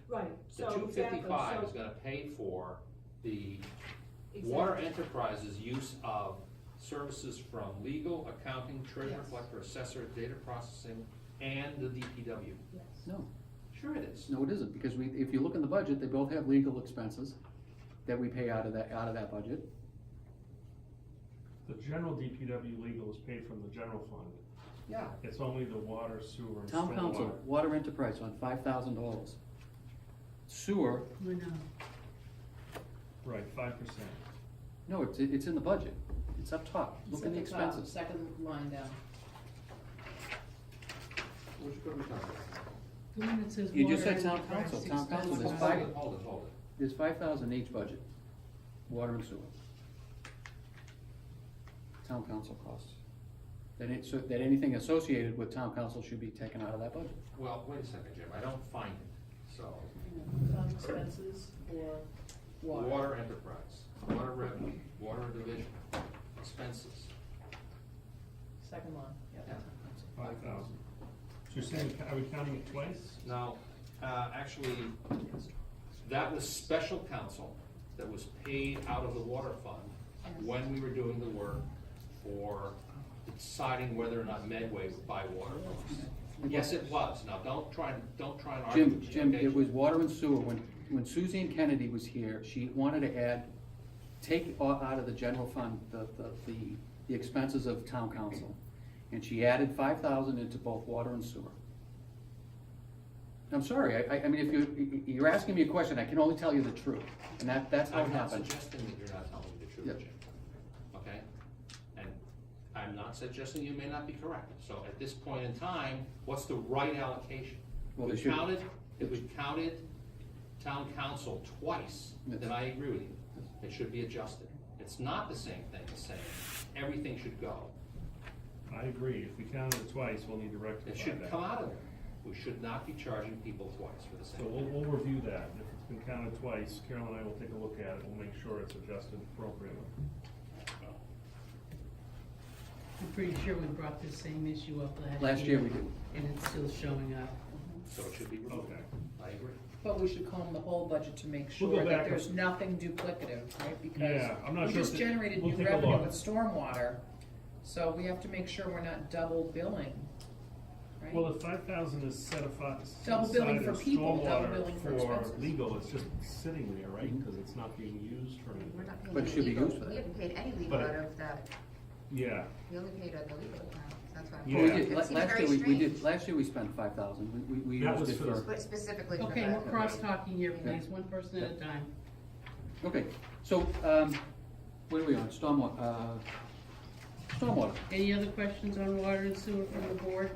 H: Right,
F: The
H: so exactly,
F: 255 is
H: so,
F: gonna pay for the
H: exactly.
F: water enterprise's use of services from legal, accounting, treasurer,
H: Yes.
F: collector, assessor, data processing, and the DPW.
H: Yes.
B: No,
F: Sure it is.
B: No, it isn't, because if you look in the budget, they both have legal expenses that we pay out of that budget.
G: The general DPW legal is paid from the general fund.
F: Yeah.
G: It's only the water, sewer, and
B: Town council,
G: stormwater.
B: water enterprise on $5,000. Sewer,
E: I know.
G: Right, 5%.
B: no, it's in the budget. It's up top.
A: It's
B: Look
A: at
B: in the
A: the top,
B: expenses.
A: second line down.
F: Which one are we talking about?
E: The one that says
B: You just
E: water
B: said town
E: enterprise
B: council, town council,
E: expense.
B: there's
F: Hold
B: five-
F: it, hold it, hold it.
B: There's 5,000 each budget, water and sewer. Town council costs. That anything associated with town council should be taken out of that budget.
F: Well, wait a second, Jim, I don't find it, so.
A: Town expenses or water?
F: Water enterprise, water revenue, water division, expenses.
A: Second line, yeah.
F: Yeah.
G: 5,000. So you're saying, are we counting it twice?
F: Now, actually, that was special counsel that was paid out of the water fund when we were doing the work for deciding whether or not Medway would buy water from us. Yes, it was. Now, don't try and argue.
B: Jim,
F: okay?
B: it was water and sewer. When Susie and Kennedy was here, she wanted to take out of the general fund the expenses of town council. And she added 5,000 into both water and sewer. I'm sorry, I mean, if you're asking me a question, I can only tell you the truth, and that's how it
F: I'm not
B: happened.
F: suggesting that you're not telling me the truth,
B: Yeah.
F: Jim. Okay? And I'm not suggesting you may not be correct. So at this point in time, what's the right allocation?
B: Well,
F: If
B: they should-
F: if we counted town council twice,
B: Yes.
F: then I agree with you. It should be adjusted. It's not the same thing as saying everything should go.
G: I agree. If we counted it twice, we'll need to rectify
F: It
G: that.
F: should come out of there. We should not be charging people twice for the
G: So
F: same
G: we'll
F: thing.
G: review that. If it's been counted twice, Carol and I will take a look at it. We'll make sure it's adjusted appropriately.
E: I'm pretty sure we brought this same issue up last year.
B: Last year we did.
E: And it's still showing up.
F: So it should be removed.
G: Okay.
F: I agree.
A: But we should comb the whole budget to make
G: We'll go
A: sure that
G: back
A: there's
G: up.
A: nothing duplicative, right? Because
G: Yeah, I'm not
A: we
G: sure
A: just
G: if it-
A: generated
G: we'll
A: new
G: take a
A: revenue
G: look.
A: with stormwater, so we have to make sure we're not double billing, right?
G: Well, if 5,000 is set aside
A: Double billing for
G: as
A: people, double
G: stormwater
A: billing for expenses.
G: legal, it's just sitting there, right? Because it's not being used for
I: We're
G: anything.
I: not paying
B: But it
I: any
B: should be
I: legal.
B: used for that.
I: We haven't paid any legal
G: But-
I: out of that,
G: Yeah,
I: we only paid out of the legal account, that's why.
G: Yeah.
B: Well, we
G: It
B: did,
I: seems
B: last
I: very
B: year, we
I: strange.
B: did, last year we spent 5,000, we
G: That
B: used
G: was
B: it
G: for the-
B: for,
I: But specifically for
E: Okay,
I: that.
E: we're cross-talking here, please, one person at a time.
B: okay, so, what are we on, stormwater, stormwater.
E: Any other questions on water and sewer from the board?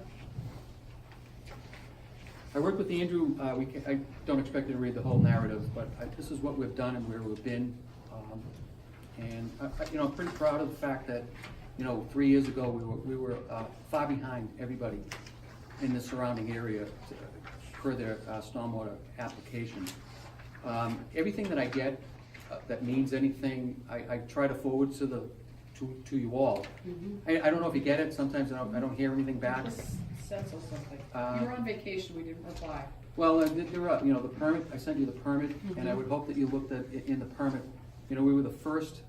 B: I worked with Andrew, I don't expect you to read the whole narrative, but this is what we've done and where we've been. And, I'm pretty proud of the fact that, 3 years ago, we were far behind everybody in the surrounding area per their stormwater application. Everything that I get that means anything, I try to forward to you all. I don't know if you get it, sometimes I don't hear anything back.
A: Just send us something.
B: Uh,
A: You were on vacation, we didn't reply.
B: Well, there are, the permit, I sent you the permit, and I would hope that you looked at, in the permit, we were the first,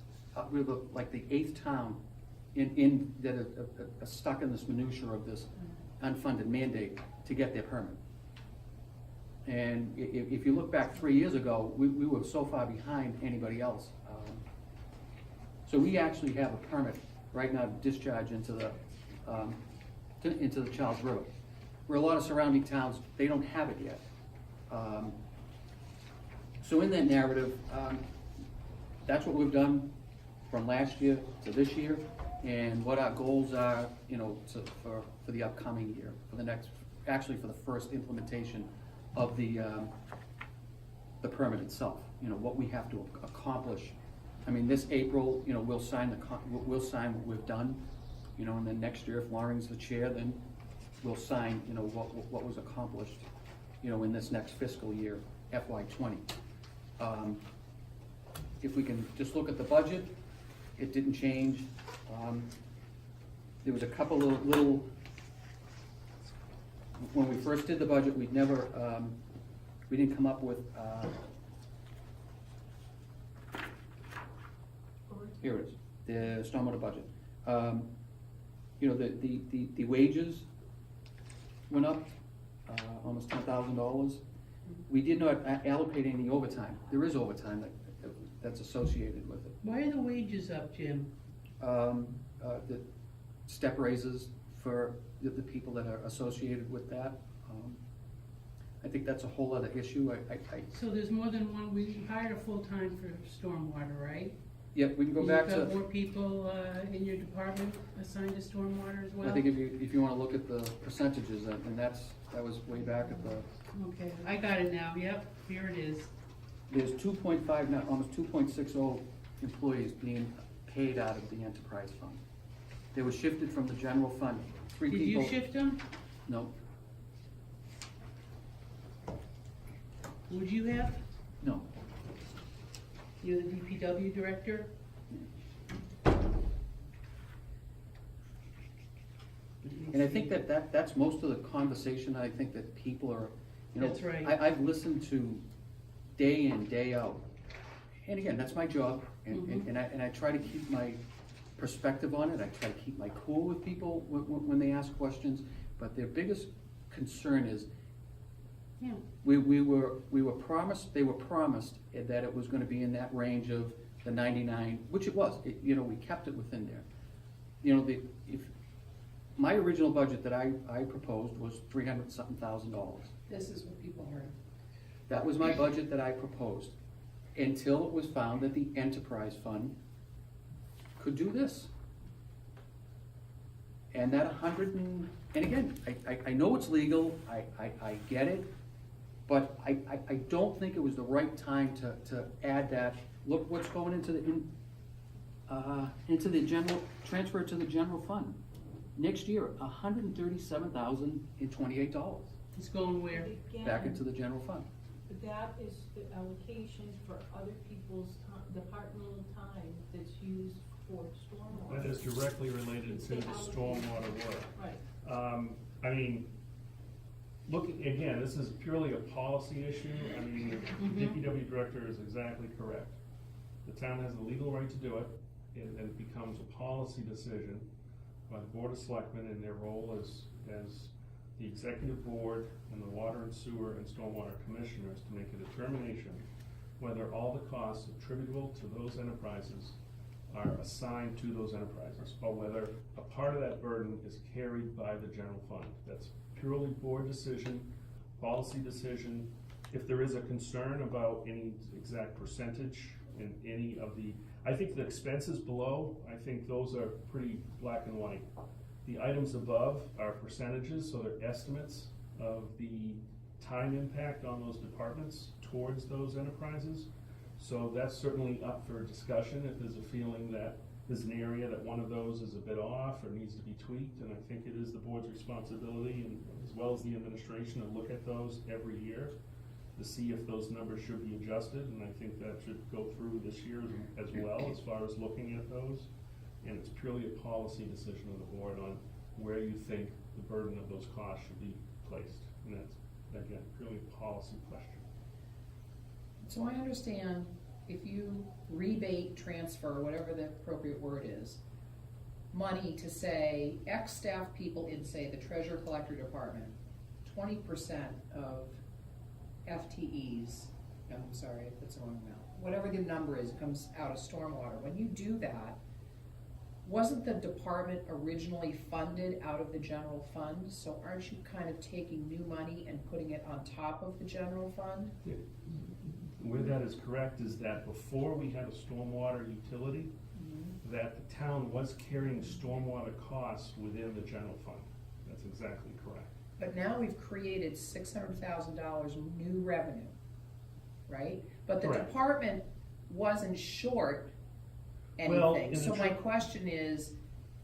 B: we were like the 8th town that are stuck in this minutia of this unfunded mandate to get their permit. And if you look back 3 years ago, we were so far behind anybody else. So we actually have a permit right now to discharge into the Charles River. Where a lot of surrounding towns, they don't have it yet. So in that narrative, that's what we've done from last year to this year, and what our goals are, for the upcoming year, for the first implementation of the permit itself. What we have to accomplish. I mean, this April, we'll sign what we've done, and then next year, if Lauren's the chair, then we'll sign, what was accomplished, in this next fiscal year, FY20. If we can just look at the budget, it didn't change. There was a couple of little, when we first did the budget, we didn't come up with, here it is, the stormwater budget. The wages went up, almost $10,000. We did not allocate any overtime. There is overtime that's associated with it.
E: Why are the wages up, Jim?
B: The step raises for the people that are associated with that. I think that's a whole other issue.
E: So there's more than one, we hired a full-time for stormwater, right?
B: Yep, we can go back
E: You've got
B: to,
E: more people in your department assigned to stormwater as well?
B: I think if you wanna look at the percentages, and that was way back at the,
E: Okay, I got it now, yep, here it is.
B: there's 2.5 now, almost 2.60 employees being paid out of the enterprise fund. They were shifted from the general fund. Three
E: Did
B: people.
E: you shift them?
B: No,
E: Would you have?
B: no.
E: You're the DPW director?
B: And I think that's most of the conversation. I think that people are,
E: That's right.
B: I've listened to day in, day out. And again, that's my job, and I try to keep my perspective on it. I try to keep my cool with people when they ask questions, but their biggest concern is,
E: Yeah.
B: we were promised, they were promised that it was gonna be in that range of the 99, which it was. We kept it within there. My original budget that I proposed was $300-something thousand.
A: This is what people heard.
B: That was my budget that I proposed, until it was found that the enterprise fund could do this. And that and again, I know it's legal, I get it, but I don't think it was the right time to add that. Look what's going into the general, transfer to the general fund. Next year, $137,028
E: It's going where?
B: back into the general fund.
H: But that is the allocation for other people's departmental time that's used for stormwater.
G: That is directly related to the stormwater work.
H: Right.
G: I mean, again, this is purely a policy issue. I mean, the DPW director is exactly correct. The town has the legal right to do it, and it becomes a policy decision by the Board of Selectmen in their role as the executive board and the water and sewer and stormwater commissioners to make a determination whether all the costs attributable to those enterprises are assigned to those enterprises, or whether a part of that burden is carried by the general fund. That's purely board decision, policy decision. If there is a concern about any exact percentage in any of I think the expenses below, I think those are pretty black and white. The items above are percentages, so they're estimates of the time impact on those departments towards those enterprises. So that's certainly up for discussion if there's a feeling that there's an area that one of those is a bit off or needs to be tweaked, and I think it is the board's responsibility, and as well as the administration, to look at those every year to see if those numbers should be adjusted, and I think that should go through this year as well as far as looking at those. And it's purely a policy decision of the board on where you think the burden of those costs should be placed. And that's, again, purely a policy question.
A: So I understand if you rebate, transfer, whatever the appropriate word is, money to say X staff people in, say, the treasurer collector department, 20% of FTEs, no, I'm sorry, that's the wrong amount, whatever the number is, comes out of stormwater. When you do that, wasn't the department originally funded out of the general fund? So aren't you kind of taking new money and putting it on top of the general fund?
G: Yeah. Where that is correct is that before we had a stormwater utility, that the town was carrying stormwater costs within the general fund. That's exactly correct.
A: But now we've created $600,000 new revenue, right? But the
G: Correct.
A: department wasn't short
G: Well,
A: anything.
G: in
A: So
G: the
A: my question is,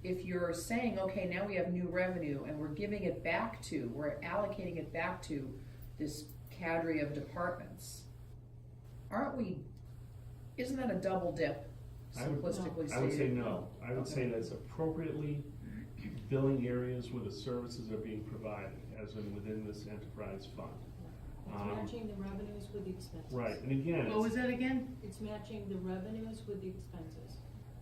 A: if you're saying, okay, now we have new revenue and we're giving it back to, we're allocating it back to this cadre of departments, isn't that a double dip, simplistically
G: I would say
A: stated?
G: no. I would say that's appropriately billing areas where the services are being provided, as in within this enterprise fund.
H: It's matching the revenues with the expenses.
G: Right, and again,
E: What was that again?
H: It's matching the revenues with the expenses.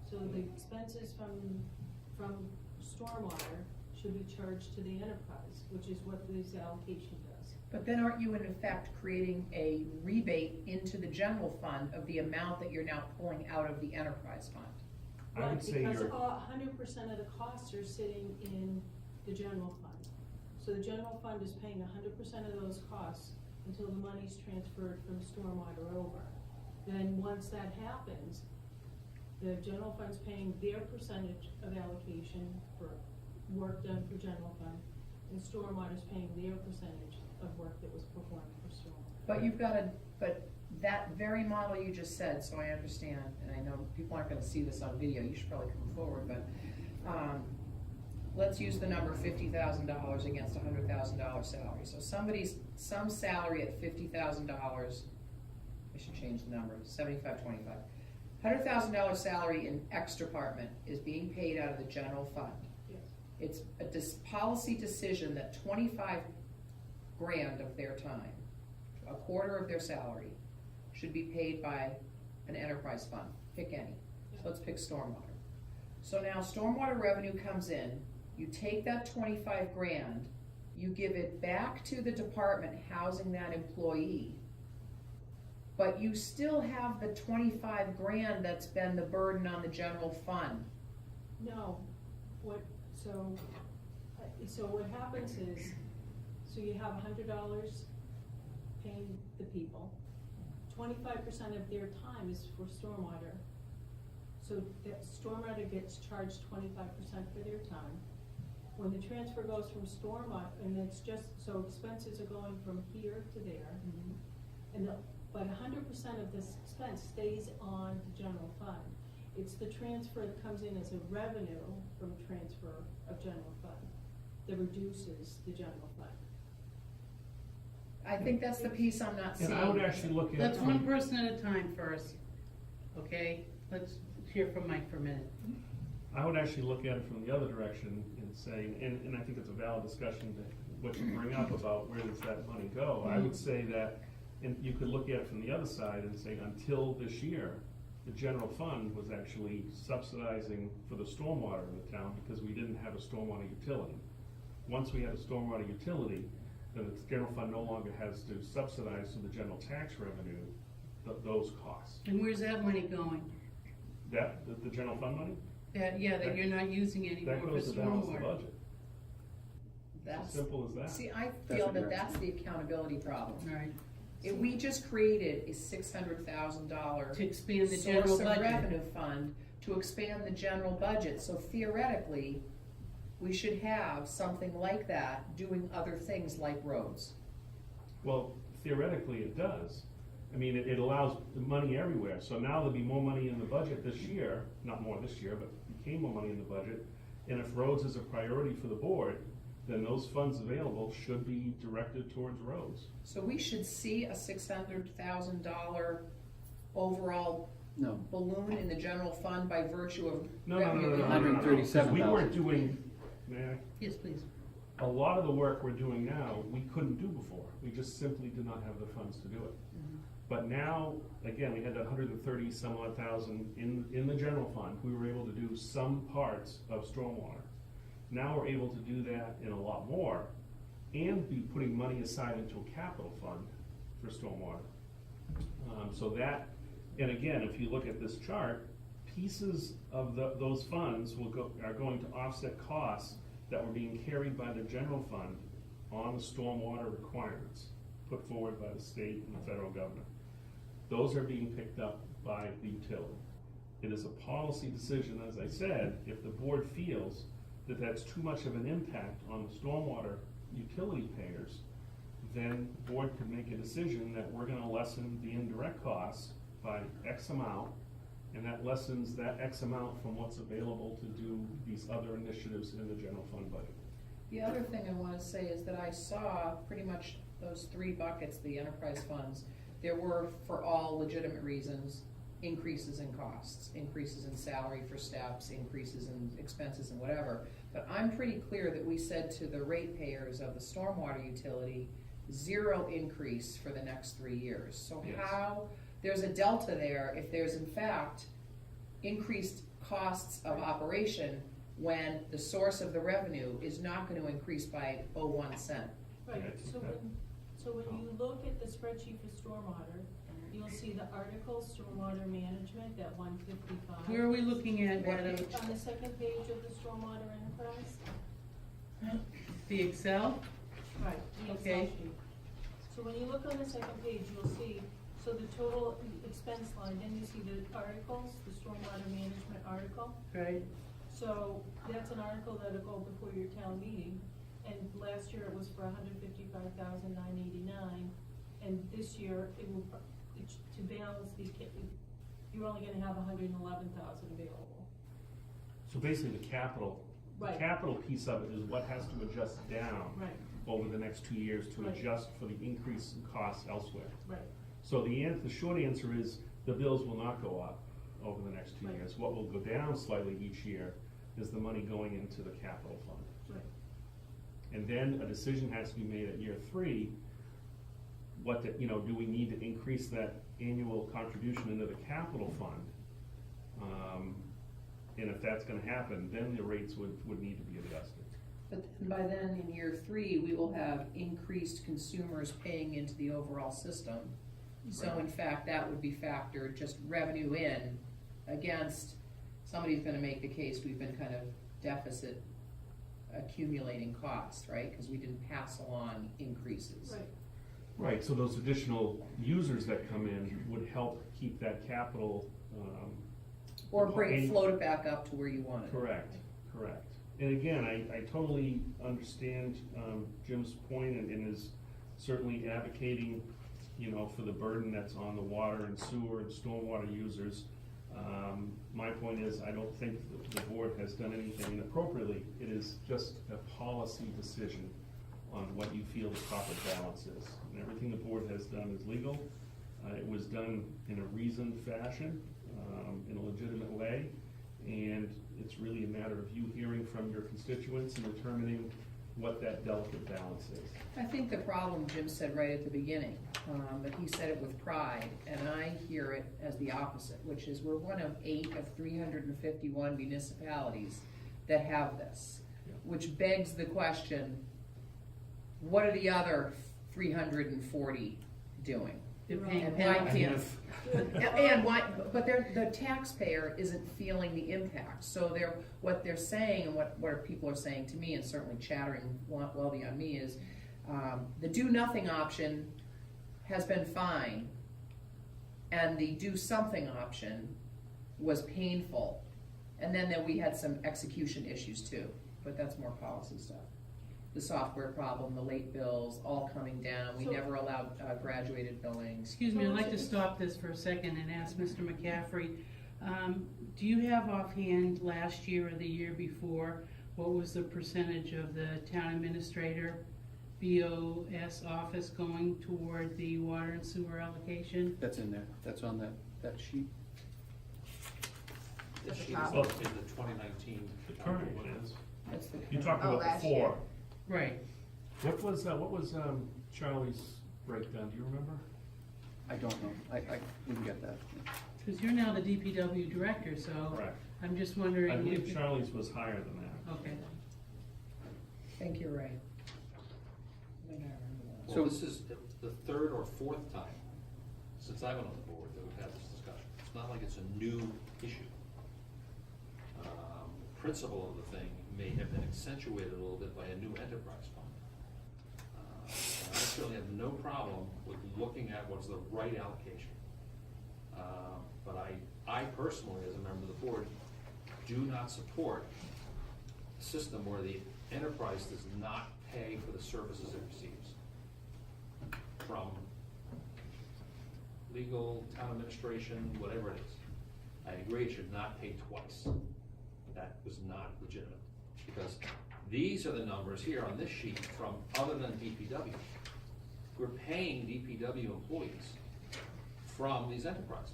H: So the expenses from stormwater should be charged to the enterprise, which is what this allocation does.
A: But then aren't you in effect creating a rebate into the general fund of the amount that you're now pulling out of the enterprise fund?
G: I would say
H: Because
G: you're,
H: 100% of the costs are sitting in the general fund. So the general fund is paying 100% of those costs until the money's transferred from stormwater over. Then, once that happens, the general fund's paying their percentage of allocation for work done for general fund, and stormwater's paying their percentage of work that was performed for stormwater.
A: But you've got but that very model you just said, so I understand, and I know people aren't gonna see this on video, you should probably come forward, but, let's use the number $50,000 against $100,000 salary. So some salary at $50,000, I should change the number, 75-25. $100,000 salary in X department is being paid out of the general fund.
H: Yes.
A: It's a policy decision that 25 grand of their time, a quarter of their salary, should be paid by an enterprise fund, pick any. So let's pick stormwater. So now stormwater revenue comes in, you take that 25 grand, you give it back to the department housing that employee, but you still have the 25 grand that's been the burden on the general fund.
H: No, so what happens is, so you have $100 paying the people, 25% of their time is for stormwater. So that stormwater gets charged 25% for their time. When the transfer goes from stormwater, and it's just, so expenses are going from here to there, but 100% of this expense stays on the general fund. It's the transfer that comes in as a revenue from transfer of general fund that reduces the general fund.
A: I think that's the piece I'm not seeing.
G: and I would actually look at.
E: Let's one person at a time first, okay? Let's hear from Mike for a minute.
G: I would actually look at it from the other direction and say, and I think it's a valid discussion that what you bring up about where does that money go. I would say that, and you could look at it from the other side and say, until this year, the general fund was actually subsidizing for the stormwater in the town because we didn't have a stormwater utility. Once we had a stormwater utility, then the general fund no longer has to subsidize to the general tax revenue those costs.
E: And where's that money going?
G: The general fund money?
E: That you're not using anymore
G: That
E: for
G: goes to balance the
E: stormwater.
G: budget.
A: That's,
G: As simple as that.
A: see, I
B: That's
A: feel
B: what
A: that
B: you're
A: that's the accountability problem.
E: Right,
A: If we just created a $600,000
E: to expand the general
A: source of
E: budget.
A: revenue fund to expand the general budget, so theoretically, we should have something like that doing other things like roads.
G: Well, theoretically, it does. I mean, it allows the money everywhere, so now there'll be more money in the budget this year, not more this year, but became more money in the budget. And if roads is a priority for the board, then those funds available should be directed towards roads.
A: So we should see a $600,000 overall
B: No,
A: balloon in the general fund by virtue of
G: No.
A: revenue.
B: 137,000.
G: We weren't doing,
E: Yes, please.
G: a lot of the work we're doing now, we couldn't do before. We just simply did not have the funds to do it. But now, again, we had that 130 some odd thousand in the general fund. We were able to do some parts of stormwater. Now we're able to do that in a lot more and be putting money aside into a capital fund for stormwater. So that, and again, if you look at this chart, pieces of those funds are going to offset costs that were being carried by the general fund on the stormwater requirements put forward by the state and the federal government. Those are being picked up by the utility. It is a policy decision, as I said, if the board feels that that's too much of an impact on the stormwater utility payers, then the board could make a decision that we're gonna lessen the indirect costs by X amount, and that lessens that X amount from what's available to do these other initiatives in the general fund budget.
A: The other thing I wanna say is that I saw pretty much those three buckets, the enterprise funds, there were, for all legitimate reasons, increases in costs, increases in salary for steps, increases in expenses and whatever. But I'm pretty clear that we said to the ratepayers of the stormwater utility, 0 increase for the next 3 years. So
G: Yes.
A: how, there's a delta there if there's in fact increased costs of operation when the source of the revenue is not gonna increase by 0.01 cent.
H: Right,
G: Yeah, I think
H: so
G: that-
H: when So when you look at the spreadsheet for stormwater, you'll see the article, stormwater management, that 155.
E: Where are we looking at,
A: What
E: Adam?
A: page?
H: On the second page of the stormwater enterprise?
E: The Excel?
H: Right, the Excel
E: Okay.
H: sheet. So when you look on the second page, you'll see, so the total expense line, then you see the articles, the stormwater management article.
E: Right,
H: So that's an article that'll go before your town meeting, and last year it was for $155,989, and this year it will, to balance you're only gonna have $111,000 available.
G: So basically, the capital
H: Right.
G: piece of it is what has to adjust down
H: Right,
G: over the next 2 years to
H: Right.
G: adjust for the increase in costs elsewhere.
H: right,
G: So the short answer is, the bills will not go up over the next 2
H: Right.
G: years. What will go down slightly each year is the money going into the capital fund.
H: right.
G: And then a decision has to be made at year 3, do we need to increase that annual contribution into the capital fund? And if that's gonna happen, then the rates would need to be adjusted.
A: But then by then, in year 3, we will have increased consumers paying into the overall system. So
G: Right.
A: in fact, that would be factored, just revenue in against, somebody's gonna make the case, we've been kind of deficit accumulating costs, right? Because we didn't pass along increases.
H: Right.
G: Right, so those additional users that come in would help keep that capital,
A: Or float it back up to where you want it.
G: correct. And again, I totally understand Jim's point and is certainly advocating, for the burden that's on the water and sewer and stormwater users. My point is, I don't think the board has done anything inappropriately. It is just a policy decision on what you feel the proper balance is. And everything the board has done is legal. It was done in a reasoned fashion, in a legitimate way. And it's really a matter of you hearing from your constituents and determining what that delicate balance is.
A: I think the problem Jim said right at the beginning, but he said it with pride, and I hear it as the opposite, which is we're one of 8 of 351 municipalities that have this,
G: Yeah.
A: which begs the question, what are the other 340 doing?
E: they're paying
A: And why
E: penalties.
A: can't, and why, but the taxpayer isn't feeling the impact, so what they're saying, and what people are saying to me, and certainly chattering well beyond me, is, the do-nothing option has been fine, and the do-something option was painful, and then we had some execution issues too, but that's more policy stuff. The software problem, the late bills, all coming down, we
H: So-
A: never allowed graduated billings.
E: Excuse me, I'd like to stop this for a second and ask Mr. McCaffrey, do you have offhand last year or the year before, what was the percentage of the town administrator BOS office going toward the water and sewer allocation?
B: That's in there, that's on that sheet.
F: This
I: At the
F: sheet is
I: top.
F: in the 2019.
G: The current one is.
A: That's the
G: You
A: current.
G: talked about
I: last
G: before.
I: year.
E: Right,
G: What was Charlie's breakdown, do you remember?
B: I don't know, we can get that.
E: because you're now the DPW director, so
G: Correct.
E: I'm just
G: I
E: wondering
G: believe
E: if,
G: Charlie's was higher than that.
E: okay.
A: I think you're right. I think I remember that.
B: So-
F: Well, this is the 3rd or 4th time since I've been on the board that we've had this discussion. It's not like it's a new issue. The principle of the thing may have been accentuated a little bit by a new enterprise fund. And I certainly have no problem with looking at what's the right allocation. But I personally, as a member of the board, do not support a system where the enterprise does not pay for the services it receives from legal, town administration, whatever it is. I agree it should not pay twice. That was not legitimate, because these are the numbers here on this sheet from other than DPW. We're paying DPW employees from these enterprises.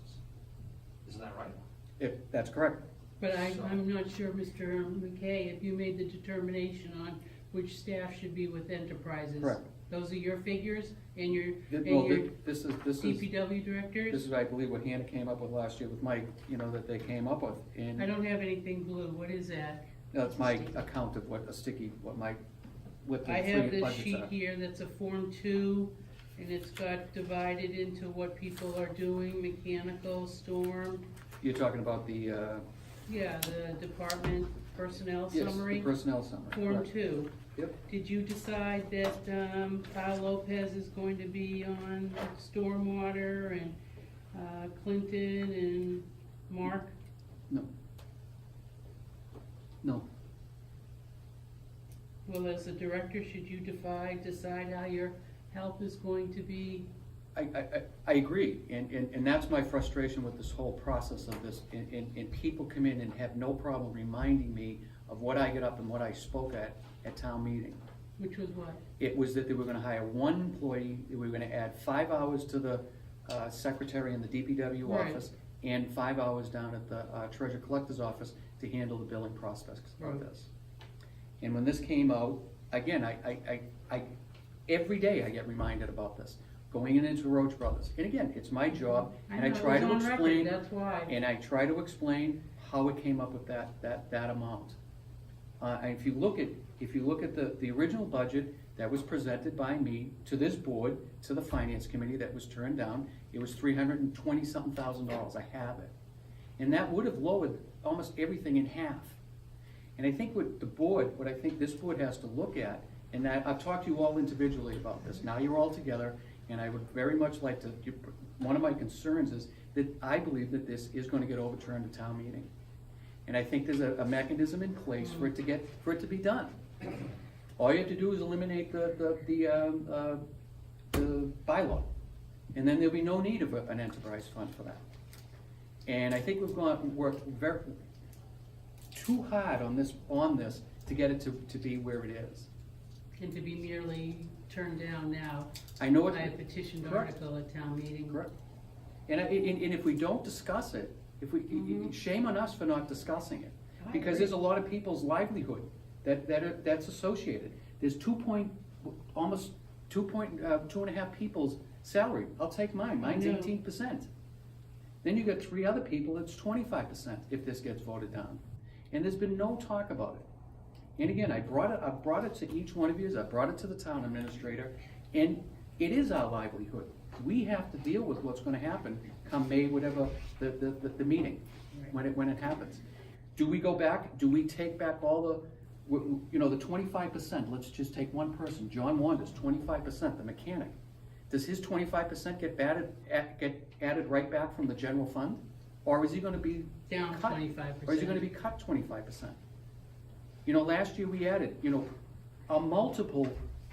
F: Isn't that right?
B: That's correct.
E: But
F: So-
E: I'm not sure, Mr. McKay, if you made the determination on which staff should be with enterprises.
B: Correct.
E: Those are your figures and your
B: Well, this is,
E: DPW directors?
B: this is, I believe, what Hannah came up with last year with Mike, that they came up with, and
E: I don't have anything blue, what is that?
B: that's my account of what Mike, what the
E: I
B: three
E: have this
B: budgets
E: sheet
B: are.
E: here that's a Form 2 And it's got divided into what people are doing, mechanical, storm,
B: You're talking about the,
E: yeah, the department personnel
B: yes, the
E: summary.
B: personnel summary.
E: Form
B: correct.
E: 2.
B: Yep.
E: Did you decide that Kyle Lopez is going to be on stormwater and Clinton and Mark?
B: No. No.
E: Well, as a director, should you decide how your help is going to be?
B: I agree, and that's my frustration with this whole process of this, and people come in and have no problem reminding me of what I get up and what I spoke at town meeting.
E: Which was what?
B: It was that they were gonna hire one employee, they were gonna add 5 hours to the secretary in the DPW
E: Right.
B: office, and 5 hours down at the treasure collector's office to handle the billing process of
E: Right.
B: this. And when this came out, again, I every day I get reminded about this, going into Roach Brothers. And again, it's my job, and I
E: know,
B: try
E: it
B: to
E: was on record,
B: explain,
E: that's why.
B: and I try to explain how it came up with that amount. And if you look at the original budget that was presented by me to this board, to the finance committee, that was turned down, it was $320-something thousand. I have it. And that would have lowered almost everything in half. And I think what I think this board has to look at, and I've talked to you all individually about this, now you're all together, and I would very much like to, one of my concerns is that I believe that this is gonna get overturned at town meeting. And I think there's a mechanism in place for it to be done. All you have to do is eliminate the bylaw, and then there'll be no need of an enterprise fund for that. And I think we've worked very too hard on this to get it to be where it is.
E: And to be merely turned down now
B: I know
E: by a
B: it,
E: petitioned
B: correct.
E: article at town meeting.
B: correct. And if we don't discuss it,
E: Mhm.
B: shame on us for not discussing it.
A: I
B: Because
A: agree.
B: there's a lot of people's livelihood that's associated. There's almost 2.5 people's salary. I'll take mine, mine's
E: I know.
B: 18%. Then you got 3 other people, it's 25% if this gets voted down. And there's been no talk about it. And again, I brought it to each one of you, I brought it to the town administrator, and it is our livelihood. We have to deal with what's gonna happen come May, whatever, the meeting, when it happens. Do we go back, do we take back all the 25%, let's just take one person, John Wanders, 25%, the mechanic. Does his 25% get added right back from the general fund? Or is he gonna be
E: Down
B: cut?
E: 25%.
B: Or is he gonna be cut 25%? Last year we added, a multiple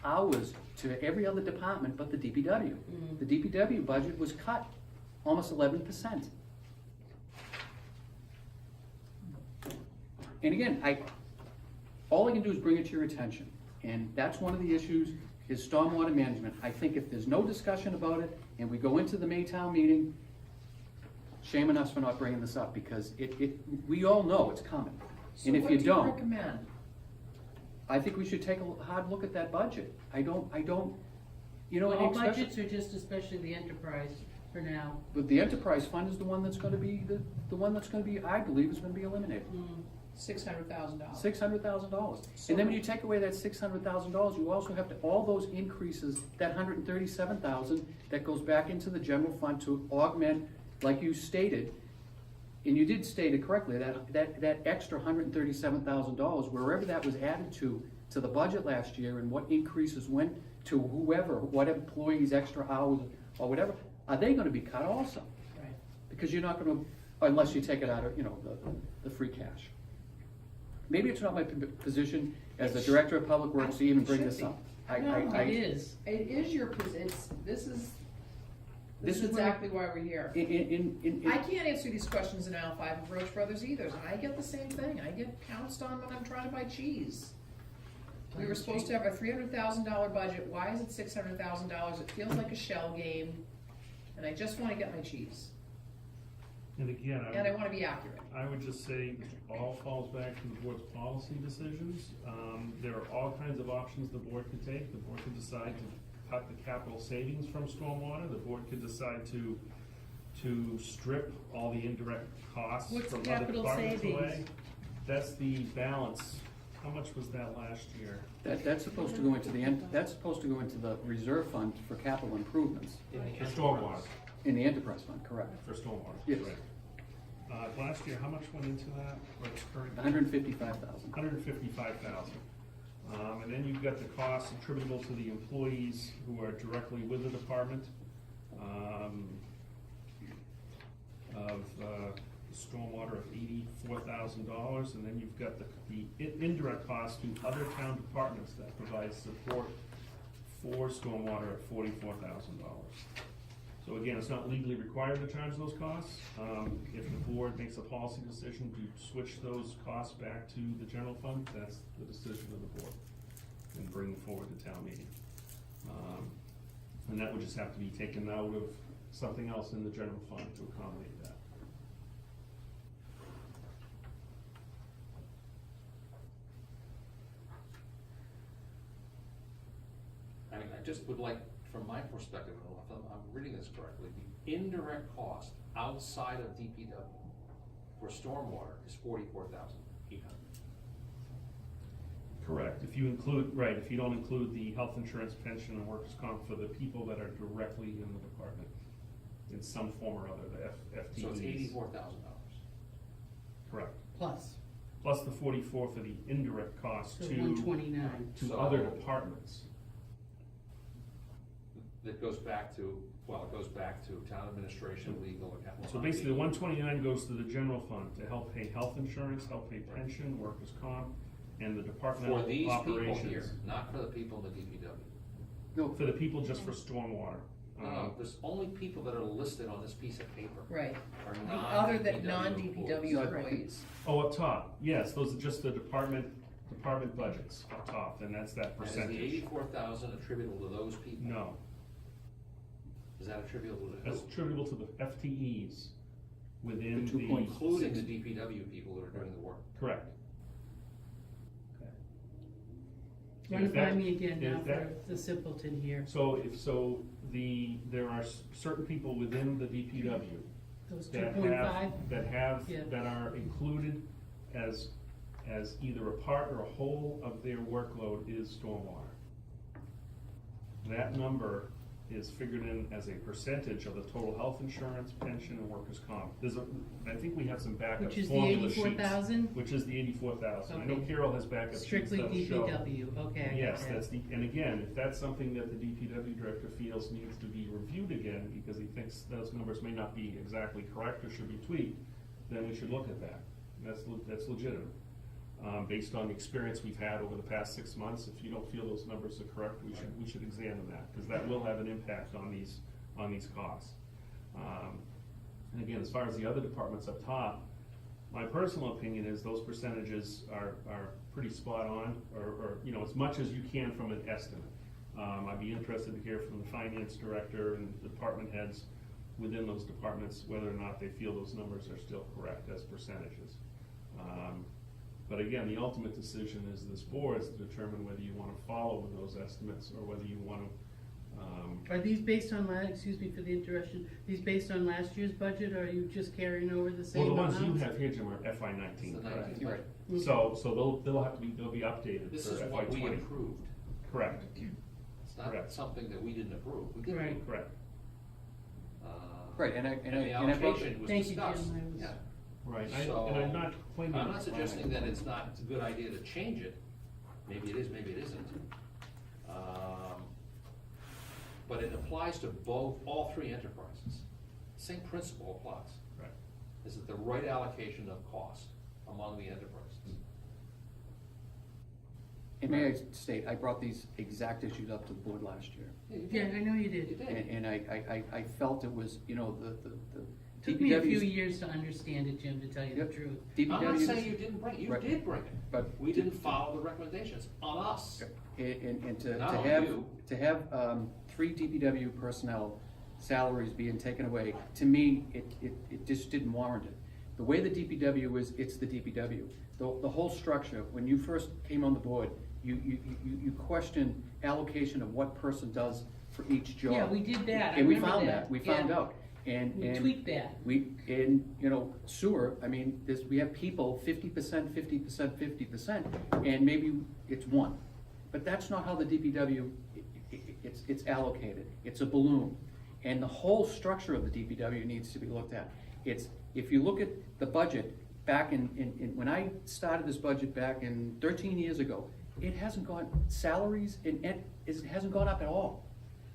B: hours to every other department but the DPW. The DPW budget was cut almost 11%. And again, all I can do is bring it to your attention, and that's one of the issues, is stormwater management. I think if there's no discussion about it, and we go into the Maytown meeting, shame on us for not bringing this up, because we all know it's coming. And if you
A: So what
B: don't,
A: do you recommend?
B: I think we should take a hard look at that budget. I don't, and
E: All
B: especially,
E: budgets or just especially the enterprise for now?
B: but the enterprise fund is the one that's gonna be, the one that's gonna be, I believe, is gonna be eliminated.
A: $600,000.
B: $600,000. And then when you take away that $600,000, you also have to, all those increases, that $137,000 that goes back into the general fund to augment, like you stated, and you did state it correctly, that extra $137,000, wherever that was added to the budget last year, and what increases went to whoever, what employees, extra hours, or whatever, are they gonna be cut also?
A: Right.
B: Because you're not gonna, unless you take it out of, the free cash. Maybe it's not my position as the Director of Public Works to even bring this up.
A: No,
E: It is.
A: It is your position, this is
B: This is
A: exactly why we're here.
B: In
A: I can't answer these questions in aisle 5 of Roach Brothers either, and I get the same thing, I get pounced on when I'm trying to buy cheese. We were supposed to have a $300,000 budget, why is it $600,000? It feels like a shell game, and I just wanna get my cheese,
G: And again,
A: and I wanna be accurate.
G: I would just say, all falls back to the board's policy decisions. There are all kinds of options the board could take. The board could decide to cut the capital savings from stormwater. The board could decide to strip all the indirect costs
E: What's
G: from
E: the
G: other
E: capital
G: departments away.
E: savings?
G: That's the balance How much was that last year?
B: That's supposed to go into that's supposed to go into the reserve fund for capital improvements
G: For stormwater,
B: in the enterprise fund, correct?
G: for stormwater.
B: Yes.
G: Right. Last year, how much went into that, or it's current?
B: 155,000.
G: 155,000. And then you've got the costs attributable to the employees who are directly with the department, of stormwater of $84,000, and then you've got the indirect costs to other town departments that provide support for stormwater at $44,000. So again, it's not legally required to charge those costs. If the board makes a policy decision to switch those costs back to the general fund, that's the decision of the board, and bring it forward to town meeting. And that would just have to be taken out of something else in the general fund to accommodate that.
F: I mean, I just would like, from my perspective, I don't know if I'm reading this correctly, the indirect cost outside of DPW for stormwater is $44,800.
G: Correct. If you include, right, if you don't include the health insurance, pension, and workers' comp for the people that are directly in the department in some form or other, the FTEs.
F: So it's $84,000.
G: Correct.
E: Plus,
G: Plus the 44 for the indirect cost
E: so
G: to
E: 129.
G: to
F: So-
G: other departments.
F: That goes back to, well, it goes back to town administration, legal, or capital.
G: So basically, the 129 goes to the general fund to help pay health insurance, help pay pension, workers' comp, and the departmental
F: For these people here,
G: operations.
F: not for the people in the DPW.
B: No,
G: For the people just for stormwater.
F: No, there's only people that are listed on this piece of paper
A: Right,
F: are
A: other than
F: non-DPW
A: non-DPW
F: employees.
A: employees.
G: Oh, up top, yes, those are just the department budgets up top, and that's that
F: And is
G: percentage.
F: the 84,000 attributable to those people?
G: No,
F: Is that attributable to
G: that's
F: who?
G: attributable to the FTEs within
B: The 2
G: the.
B: points.
F: Including the DPW people that are doing the work.
G: Correct.
E: Run
G: If
E: it by
G: that-
E: me again now
G: if
E: for
G: that-
E: the simpleton here.
G: There are certain people within the DPW
E: Those
G: that
E: 2.5, Yeah.
G: that are included as either a part or a whole of their workload is stormwater. That number is figured in as a percentage of the total health insurance, pension, and workers' comp. I think we have some backup
E: which is the
G: formula sheets.
E: 84,000?
G: Which is the 84,000. I know
E: Okay.
G: Carol has backup sheets
E: Strictly
G: that'll show.
E: DPW, okay. I got
G: Yes,
E: that.
G: and again, if that's something that the DPW director feels needs to be reviewed again, because he thinks those numbers may not be exactly correct or should be tweaked, then we should look at that. That's legitimate. Based on the experience we've had over the past 6 months, if you don't feel those numbers are correct, we should examine that, because that will have an impact on these costs. And again, as far as the other departments up top, my personal opinion is those percentages are pretty spot on, or as much as you can from an estimate. I'd be interested to hear from the finance director and the department heads within those departments whether or not they feel those numbers are still correct as percentages. But again, the ultimate decision is this board's to determine whether you want to follow with those estimates or whether you want to.
E: Are these based on excuse me for the interruption, these based on last year's budget, or are you just carrying over the same
G: Well, the
E: amounts?
G: ones you have here, Jim, are FY19,
F: It's the
G: correct?
F: 19th
B: You're right.
F: budget.
G: So they'll be updated
F: This
G: for
F: is what we
G: FY20.
F: approved.
G: Correct,
F: It's not
G: Correct.
F: something that we didn't approve. We did
E: Right.
F: approve.
G: correct.
B: right, and I
F: The
B: brought
F: allocation was
E: Thank you, Jim.
F: discussed.
E: I was-
F: Yeah.
G: Right,
F: So,
G: and I'm not claiming.
F: I'm not suggesting that it's not a good idea to change it. Maybe it is, maybe it isn't. But it applies to all three enterprises. Same principle applies.
G: Right.
F: Is it the right allocation of cost among the enterprises?
B: And may I state, I brought these exact issues up to the board last year.
F: you
E: Yeah,
F: did.
E: I know you
F: You
E: did.
F: did.
B: And I felt it was, the
E: Took me a few
B: DPW's
E: years to understand it, Jim, to tell you the
B: Yep.
E: truth.
F: I'm not
B: DPW's
F: saying you didn't bring it, you
B: Right.
F: did bring it,
B: But
F: we didn't follow the recommendations, on us.
B: And to
F: Not on
B: have,
F: you.
B: to have 3 DPW personnel salaries being taken away, to me, it just didn't warrant it. The way the DPW is, it's the DPW. The whole structure, when you first came on the board, you questioned allocation of what person does for each job.
E: Yeah, we did that. I
B: And we
E: remember
B: found
E: that.
B: we
E: Yeah.
B: found out. And
E: We tweak that.
B: Sewer, I mean, we have people 50%, 50%, 50%, and maybe it's one. But that's not how the DPW, it's allocated. It's a balloon. And the whole structure of the DPW needs to be looked at. If you look at the budget, back when I started this budget back in 13 years ago, it hasn't salaries, it hasn't gone up at all.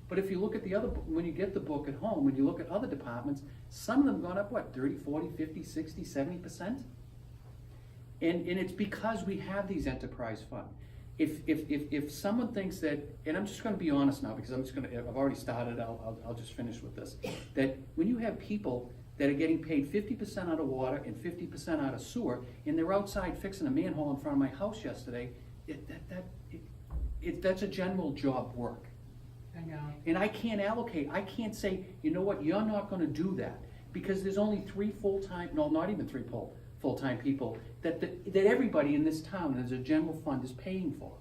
B: But if you look at when you get the book at home, when you look at other departments, some of them gone up, 30, 40, 50, 60, 70%? And it's because we have these enterprise funds. If someone thinks that, and I'm just gonna be honest now, because I've already started, I'll just finish with this, that when you have people that are getting paid 50% out of water and 50% out of sewer, and they're outside fixing a manhole in front of my house yesterday, that's a general job work.
E: I know.
B: And I can't say, you know what, you're not gonna do that, because there's only not even three full-time people that everybody in this town as a general fund is paying for.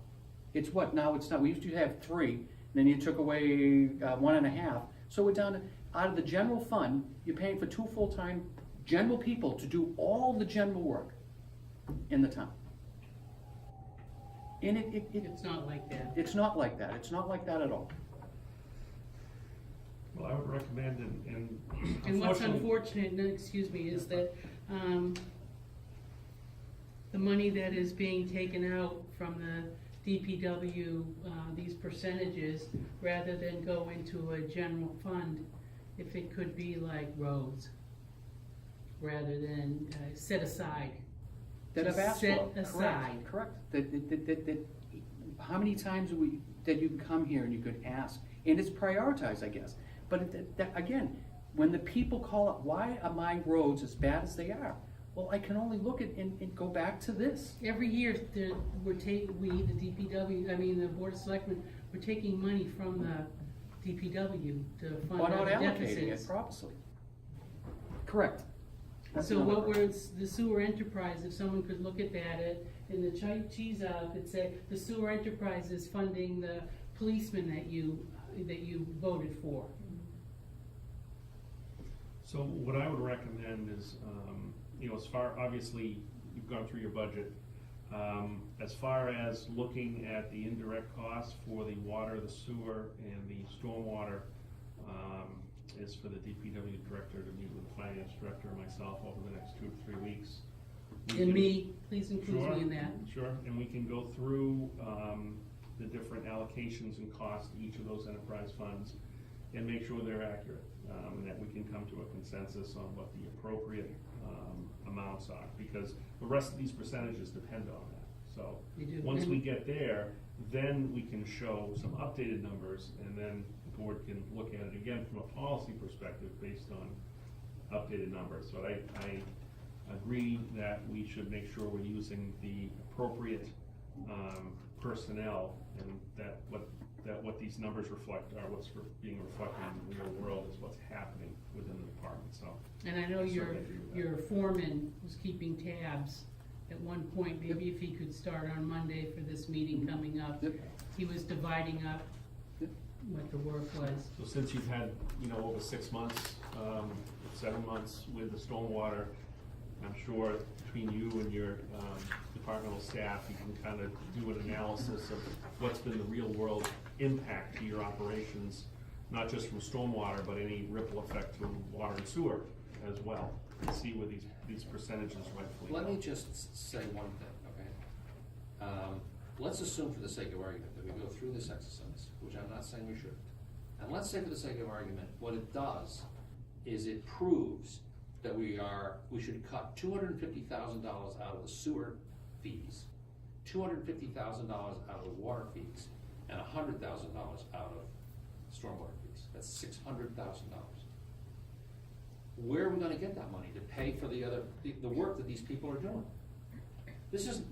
B: It's what, now it's not, we used to have 3, and then you took away 1.5, so we're down to, out of the general fund, you're paying for 2 full-time general people to do all the general work in the town. And
E: It's not like that.
B: it's not like that, it's not like that at all.
G: Well, I would recommend,
E: And what's unfortunate, is that, the money that is being taken out from the DPW, these percentages, rather than go into a general fund, if it could be like roads, rather than set aside.
B: That I've asked for.
E: Set aside.
B: Correct. That how many times that you can come here and you could ask, and it's prioritized, I guess. But again, when the people call up, why are my roads as bad as they are? Well, I can only look at and go back to this.
E: Every year, the DPW, the Board of Selectmen, we're taking money from the DPW to fund
B: Why not
E: our
B: allocating
E: deficits.
B: it properly? Correct. That's
E: So
B: another-
E: what was the sewer enterprise, if someone could look at that, in the cheese aisle, could say, the sewer enterprise is funding the policeman that you voted for.
G: So what I would recommend is, obviously, you've gone through your budget. As far as looking at the indirect costs for the water, the sewer, and the stormwater, is for the DPW director to meet with the finance director and myself over the next 2 to 3 weeks.
E: Please include me in that.
G: Sure, and we can go through the different allocations and costs to each of those enterprise funds and make sure they're accurate, and that we can come to a consensus on what the appropriate amounts are, because the rest of these percentages depend on that. So
E: They do.
G: once we get there, then we can show some updated numbers, and then the board can look at it again from a policy perspective based on updated numbers. So I agree that we should make sure we're using the appropriate personnel, and that what these numbers reflect are what's being reflected in the real world is what's happening within the department, so.
E: And I know
G: I certainly agree with that.
E: your foreman was keeping tabs at one point, maybe if he could start on Monday for this meeting coming up.
B: Yep.
E: He was dividing up
B: Yep.
E: what the work was.
G: So since you've had, over 6 months, 7 months with the stormwater, I'm sure between you and your departmental staff, you can kind of do an analysis of what's been the real world impact to your operations, not just from stormwater, but any ripple effect to water and sewer as well, and see where these percentages rightfully go.
F: Let me just say one thing, okay? Let's assume for the sake of argument that we go through this exercise, which I'm not saying we should. And let's say for the sake of argument, what it does is it proves that we should cut $250,000 out of the sewer fees, $250,000 out of the water fees, and $100,000 out of stormwater fees. That's $600,000. Where are we gonna get that money to pay for the work that these people are doing? This is a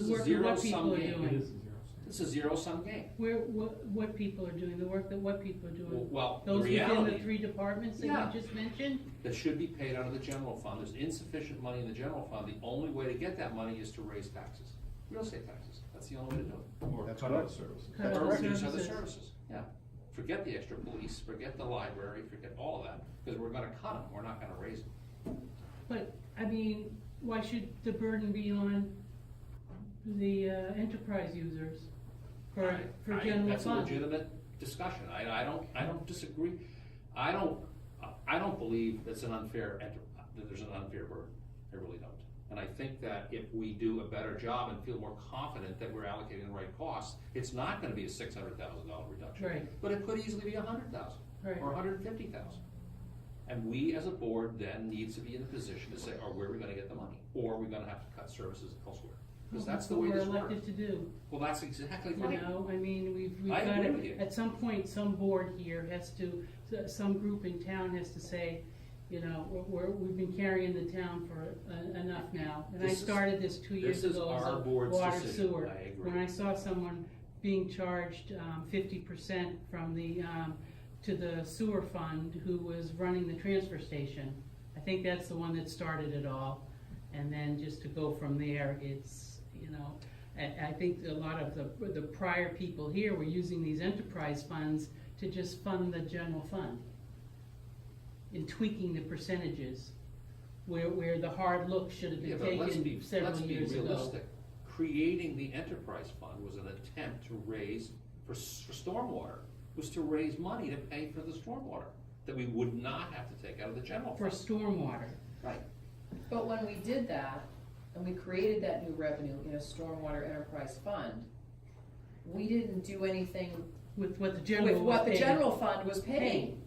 E: Work that
F: zero
E: what people
F: sum
E: are
F: game.
E: doing.
G: It is a zero sum.
F: It's a zero sum game.
E: What people are doing, the work that what people are doing?
F: Well, the
E: Those within
F: reality.
E: the 3 departments that
F: Yeah.
E: you just mentioned?
F: That should be paid out of the general fund. There's insufficient money in the general fund. The only way to get that money is to raise taxes, real estate taxes. That's the only way to do it.
G: Or
B: That's
G: cut
B: right.
G: out services.
E: Cut out
F: Or reduce other
E: services.
F: services, yeah. forget the extra police, forget the library, forget all of that, because we're gonna cut them, we're not gonna raise them.
E: But, I mean, why should the burden be on the enterprise users for general
F: That's a
E: fund?
F: legitimate discussion, I don't disagree, I don't believe that there's an unfair burden, I really don't. And I think that if we do a better job and feel more confident that we're allocating the right costs, it's not gonna be a $600,000 reduction.
E: Right.
F: But it could easily be 100,000
E: Right.
F: or 150,000. And we as a board then needs to be in a position to say, oh, where are we gonna get the money? Or are we gonna have to cut services elsewhere? Because that's the way this
E: What we're
F: works.
E: elected to do.
F: Well, that's exactly
E: You
F: right.
E: know, I mean, we've
F: I
E: got
F: agree with you.
E: to, at some point, some board here has to, some group in town has to say, you know, we've been carrying the town for enough now. And I
F: This is-
E: started this 2 years
F: this is
E: ago as
F: our
E: a
F: board's
E: water
F: decision.
E: sewer.
F: I agree.
E: When I saw someone being charged 50% from the, to the sewer fund who was running the transfer station. I think that's the one that started it all. And then just to go from there, it's, you know, I think a lot of the prior people here were using these enterprise funds to just fund the general fund in tweaking the percentages, where the hard look should have
F: Yeah,
E: been
F: but
E: taken several years
F: Let's be
E: ago.
F: realistic. Creating the enterprise fund was an attempt to raise, for stormwater, was to raise money to pay for the stormwater that we would not have to take out of the general
E: For
F: fund.
E: stormwater.
F: Right.
A: But when we did that, and we created that new revenue in a stormwater enterprise fund, we didn't do anything
E: With what the
A: with
E: general was
A: what the
E: paying.
A: general fund was paying.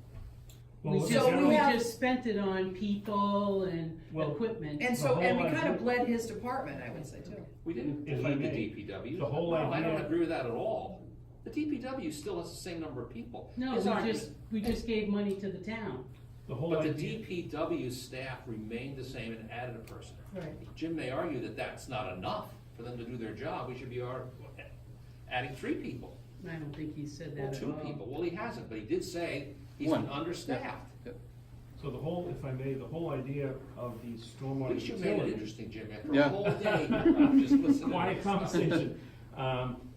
G: Well,
E: We
G: with the
A: So
E: just,
G: general-
A: we
E: we
A: have-
E: just spent it on people and
G: Well,
E: equipment.
A: And
G: The
A: so, and we
G: whole
A: kind of
G: idea-
A: bled his department, I would say too.
F: We didn't
G: If I
F: leave the
G: may,
F: DPW.
G: the whole
F: No, I don't
G: idea-
F: agree with that at all. The DPW still has the same number of people.
E: No,
F: His argument-
E: we just gave money to the town.
G: The whole
F: But the
G: idea,
F: DPW staff remained the same and added a person.
E: Right.
F: Jim may argue that that's not enough for them to do their job, we should be adding 3 people,
E: I don't think he said
F: or
E: that at
F: 2
E: all.
F: people. Well, he hasn't, but he did say he's
B: One.
F: been understaffed.
G: so the whole, if I may, the whole idea of the
F: At
G: stormwater
F: least you made it
G: utility.
F: interesting, Jim, after
B: Yeah.
F: a whole day, I'm just listening.
G: Quiet conversation.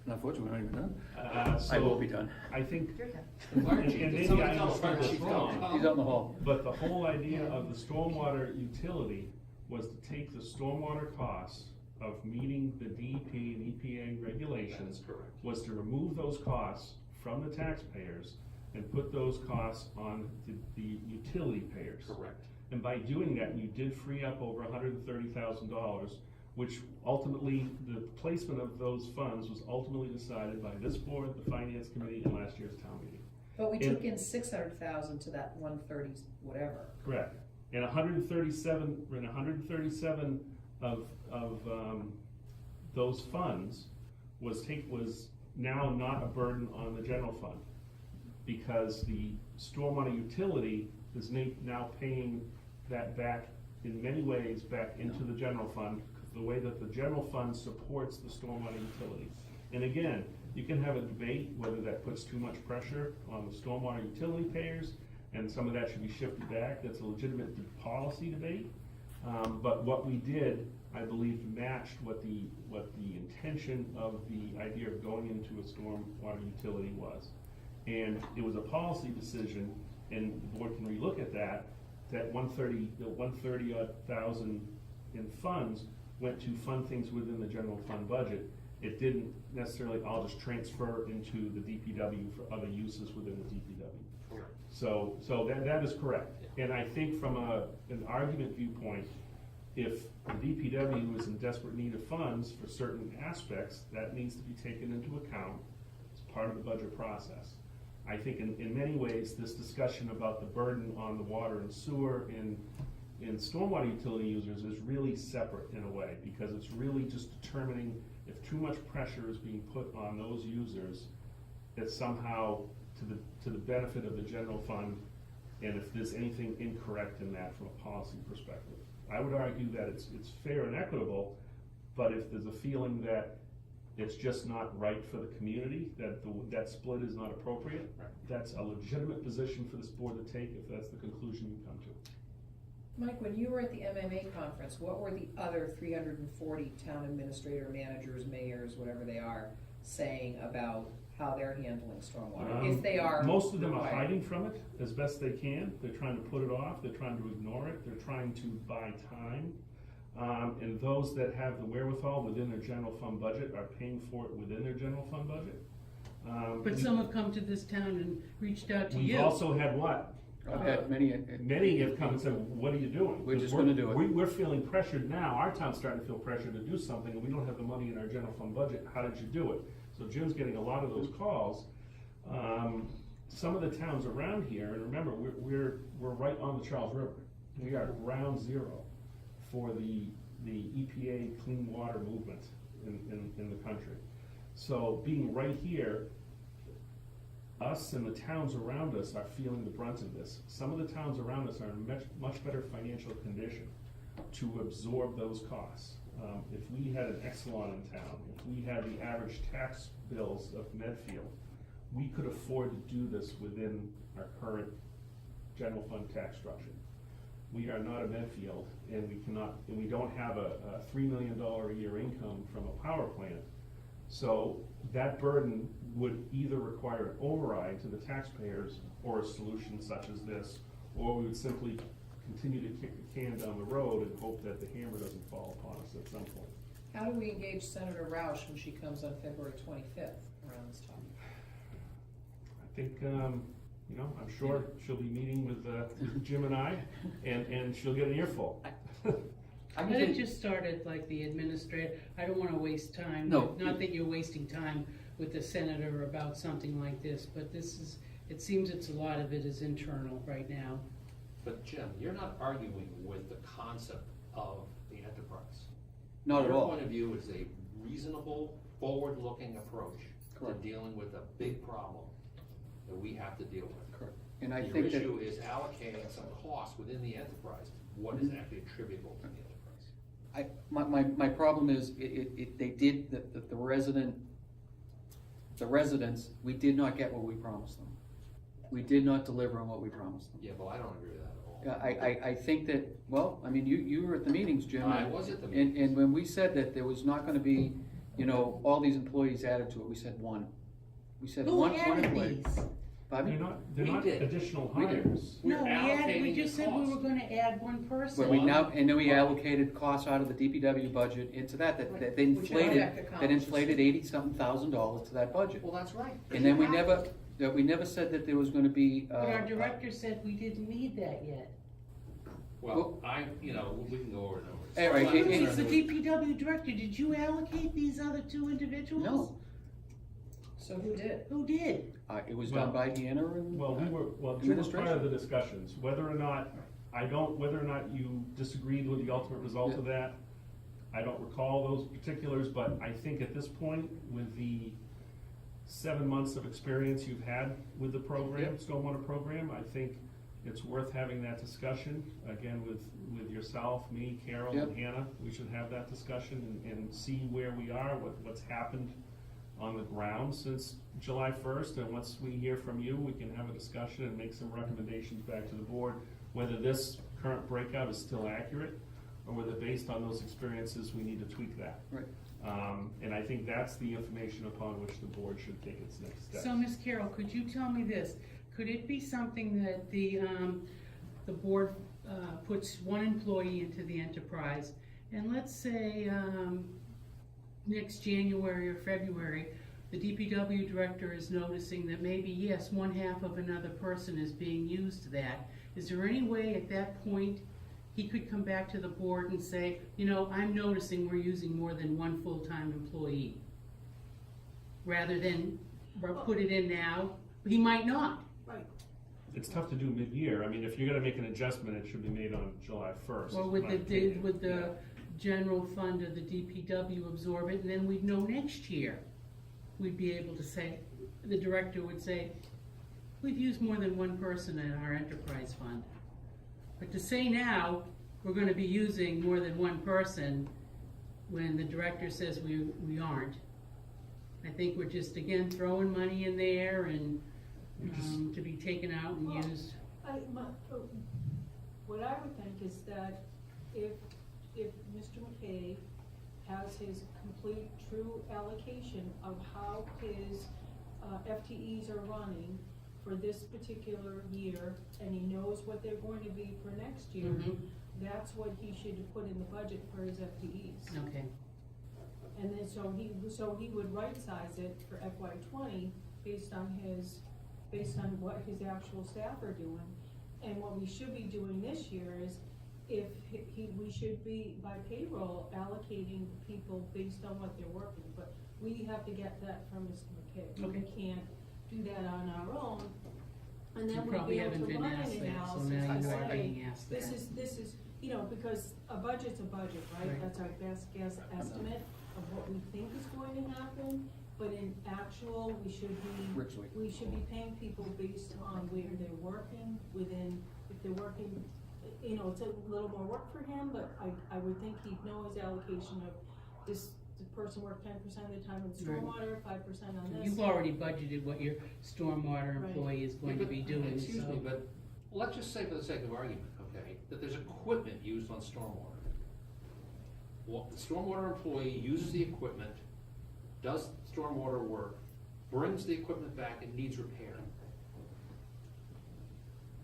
B: Unfortunately, we're not even done. I
G: So
B: will be done.
G: I think,
I: You're done.
F: The fire
G: and
F: chief,
G: maybe
F: did somebody
G: I
F: tell the fire
G: understood
F: chief
G: this
F: no?
G: wrong.
B: He's out in the hall.
G: but the whole idea of the stormwater utility was to take the stormwater costs of meeting the DEP and EPA
F: That
G: regulations,
F: is correct.
G: was to remove those costs from the taxpayers and put those costs on the utility payers.
F: Correct.
G: And by doing that, you did free up over $130,000, which ultimately, the placement of those funds was ultimately decided by this board, the finance committee, and last year's town meeting.
A: But we
G: And-
A: took in 600,000 to that 130 whatever.
G: Correct. And 137 of those funds was now not a burden on the general fund. Because the stormwater utility is now paying that back, in many ways, back into the general fund, the way that the general fund supports the stormwater utility. And again, you can have a debate whether that puts too much pressure on the stormwater utility payers, and some of that should be shifted back. That's a legitimate policy debate. But what we did, I believe, matched what the intention of the idea of going into a stormwater utility was. And it was a policy decision, and the board can relook at that, that 130,000 in funds went to fund things within the general fund budget. It didn't necessarily all just transfer into the DPW for other uses within the DPW.
F: Correct.
G: So that is correct. And I think from an argument viewpoint, if the DPW is in desperate need of funds for certain aspects, that needs to be taken into account as part of the budget process. I think in many ways, this discussion about the burden on the water and sewer and stormwater utility users is really separate in a way, because it's really just determining if too much pressure is being put on those users, it's somehow to the benefit of the general fund, and if there's anything incorrect in that from a policy perspective. I would argue that it's fair and equitable, but if there's a feeling that it's just not right for the community, that split is not appropriate,
F: Right.
G: that's a legitimate position for this board to take if that's the conclusion you come to.
A: Mike, when you were at the MMA conference, what were the other 340 town administrator, managers, mayors, whatever they are, saying about how they're handling stormwater, if they are
G: Most of them are
A: required.
G: hiding from it as best they can. They're trying to put it off, they're trying to ignore it, they're trying to buy time. And those that have the wherewithal within their general fund budget are paying for it within their general fund budget.
E: But some have come to this town and reached out to you.
G: We've also had what?
B: I've had many.
G: Many have come and said, what are you doing?
B: We're just gonna do it.
G: We're feeling pressured now, our town's starting to feel pressured to do something, and we don't have the money in our general fund budget, how did you do it? So Jim's getting a lot of those calls. Some of the towns around here, and remember, we're right on the Charles River. We are ground zero for the EPA clean water movement in the country. So being right here, us and the towns around us are feeling the brunt of this. Some of the towns around us are in much better financial condition to absorb those costs. If we had an Exelon in town, if we had the average tax bills of Medfield, we could afford to do this within our current general fund tax structure. We are not a Medfield, and we don't have a $3 million a year income from a power plant. So that burden would either require an override to the taxpayers or a solution such as this, or we would simply continue to kick the can down the road and hope that the hammer doesn't fall upon us at some point.
A: How do we engage Senator Roush when she comes on February 25th around this topic?
G: I think, I'm sure she'll be meeting with Jim and I, and she'll get an earful.
E: Let it just started like the administrator, I don't wanna waste time.
B: No.
E: Not that you're wasting time with the senator about something like this, but it seems a lot of it is internal right now.
F: But Jim, you're not arguing with the concept of the enterprise.
B: Not at
F: Your
B: all.
F: point of view is a reasonable, forward-looking approach
B: Correct.
F: to dealing with a big problem that we have to deal with.
B: Correct. And I
F: Your
B: think that,
F: issue is allocating some cost within the enterprise. What is actually attributable to the enterprise?
B: my problem is, they did, the residents, we did not get what we promised them. We did not deliver on what we promised them.
F: Yeah, but I don't agree with that at all.
B: Yeah, I think that, well, I mean, you were at the meetings, Jim.
F: I was at the
B: And
F: meetings.
B: when we said that there was not gonna be, all these employees added to it, we said one. We said
E: Who
B: one
E: added
B: employee.
E: these?
B: Pardon me?
G: They're
F: We
G: not
F: did.
G: additional
B: We did.
G: hires.
F: We're
E: No, we
F: allocating
E: just
F: the
E: said we
F: cost.
E: were gonna add one person.
B: But we now, and then we allocated costs out of the DPW budget into that they inflated, that inflated $80-something thousand to that budget.
F: Well, that's right.
B: And then we never said that there was gonna be,
E: But our director said we didn't need that yet.
F: Well, we can go over and over.
B: All right,
F: I'm not
E: He's the
F: concerned with-
E: DPW director, did you allocate these other two individuals?
B: No.
A: So who did?
E: Who did?
B: It was done by Hannah and.
G: Jim was part of the discussions, whether or not you disagreed with the ultimate result of that, I don't recall those particulars, but I think at this point, with the 7 months of experience you've had with the program,
B: Yep.
G: stormwater program, I think it's worth having that discussion, again, with yourself, me, Carol, and
B: Yep.
G: Hannah. We should have that discussion and see where we are, what's happened on the ground since July 1st, and once we hear from you, we can have a discussion and make some recommendations back to the board, whether this current breakout is still accurate, or whether based on those experiences, we need to tweak that.
B: Right.
G: And I think that's the information upon which the board should take its next steps.
E: So, Ms. Carroll, could you tell me this? Could it be something that the board puts one employee into the enterprise, and let's say, next January or February, the DPW director is noticing that maybe, yes, one half of another person is being used to that. Is there any way at that point he could come back to the board and say, I'm noticing we're using more than one full-time employee? Rather than put it in now, he might not.
H: Right.
G: It's tough to do mid-year. I mean, if you're gonna make an adjustment, it should be made on July 1st.
E: Or
G: in
E: with
G: my
E: the
G: opinion.
E: general fund of the DPW absorb it, and then we'd know next year. We'd be able to say, the director would say, we've used more than one person in our enterprise fund. But to say now, we're gonna be using more than one person, when the director says we aren't. I think we're just, again, throwing money in there and, to be taken out and
H: Well,
E: used.
H: What I would think is that if Mr. McKay has his complete, true allocation of how his FTEs are running for this particular year, and he knows what they're going to be for next year,
E: Mhm.
H: that's what he should put in the budget for his FTEs.
E: Okay,
H: And then, so he would right size it for FY20 based on what his actual staff are doing. And what we should be doing this year is, if we should be, by payroll, allocating people based on what they're working, but we have to get that from Mr. McKay.
E: Okay.
H: We can't do that on our own, and
E: you
H: then we'd
E: probably
H: be able
E: haven't
H: to
E: been
H: run an
E: asked that, so
H: analysis
E: now
H: and
E: you are
H: say,
E: being asked that.
H: this is, you know, because a budget's a budget, right?
E: Right.
H: That's our best guess estimate of what we think is going to happen, but in actual,
B: Richly.
H: we should be paying people based on where they're working within, if they're working, you know, it's a little more work for him, but I would think he'd know his allocation of the person worked 10% of the time in
E: Right.
H: stormwater, 5% on this.
E: You've already budgeted what your stormwater
H: Right.
E: employee is going to be doing,
F: Excuse me,
E: so.
F: but let's just say for the sake of argument, okay, that there's equipment used on stormwater. Well, the stormwater employee uses the equipment, does stormwater work, brings the equipment back and needs repair.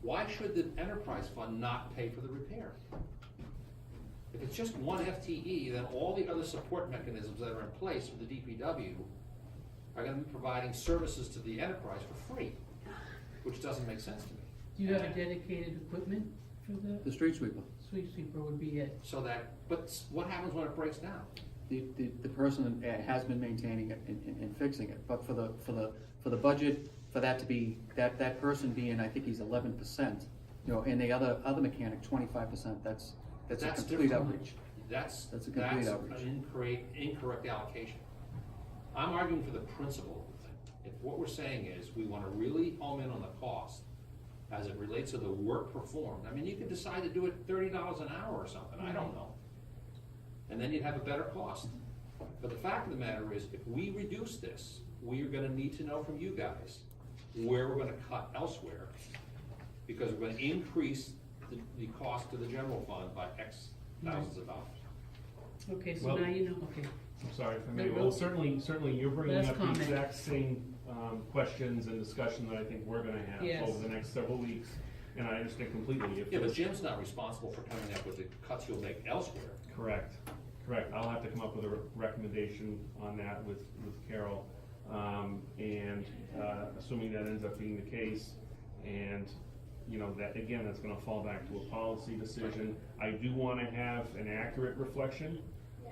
F: Why should the enterprise fund not pay for the repair? If it's just one FTE, then all the other support mechanisms that are in place for the DPW are gonna be providing services to the enterprise for free, which doesn't make sense to me.
E: Do you have a dedicated equipment for
B: The
E: the
B: street sweeper,
E: street sweeper would be it?
F: So that, but what happens when it breaks down?
B: the person has been maintaining it and fixing it, but for the budget, for that to be, that person being, I think he's 11%, you know, and the other mechanic, 25%, that's a complete
F: different.
B: outrage.
F: That's
B: That's a complete outrage.
F: an incorrect allocation. I'm arguing for the principle of the thing. If what we're saying is, we wanna really home in on the cost as it relates to the work performed, I mean, you could decide to do it $30 an hour or something, I don't know. And then you'd have a better cost. But the fact of the matter is, if we reduce this, we are gonna need to know from you guys where we're gonna cut elsewhere, because we're gonna increase the cost to the general fund by X thousands of dollars.
E: Okay, so
G: Well-
E: now you know, okay.
G: I'm sorry if I may,
E: No,
G: well,
E: no.
G: certainly you're bringing
E: Last
G: up the
E: comment.
G: exact same, questions and discussion that I think we're gonna have
E: Yes.
G: over the next several weeks, and I understand completely. If
F: Yeah, but
G: there's-
F: Jim's not responsible for coming up with the cuts you'll make elsewhere.
G: Correct. I'll have to come up with a recommendation on that with Carol. Assuming that ends up being the case, and, you know, that, again, that's gonna fall back to a policy decision. I do wanna have an accurate reflection,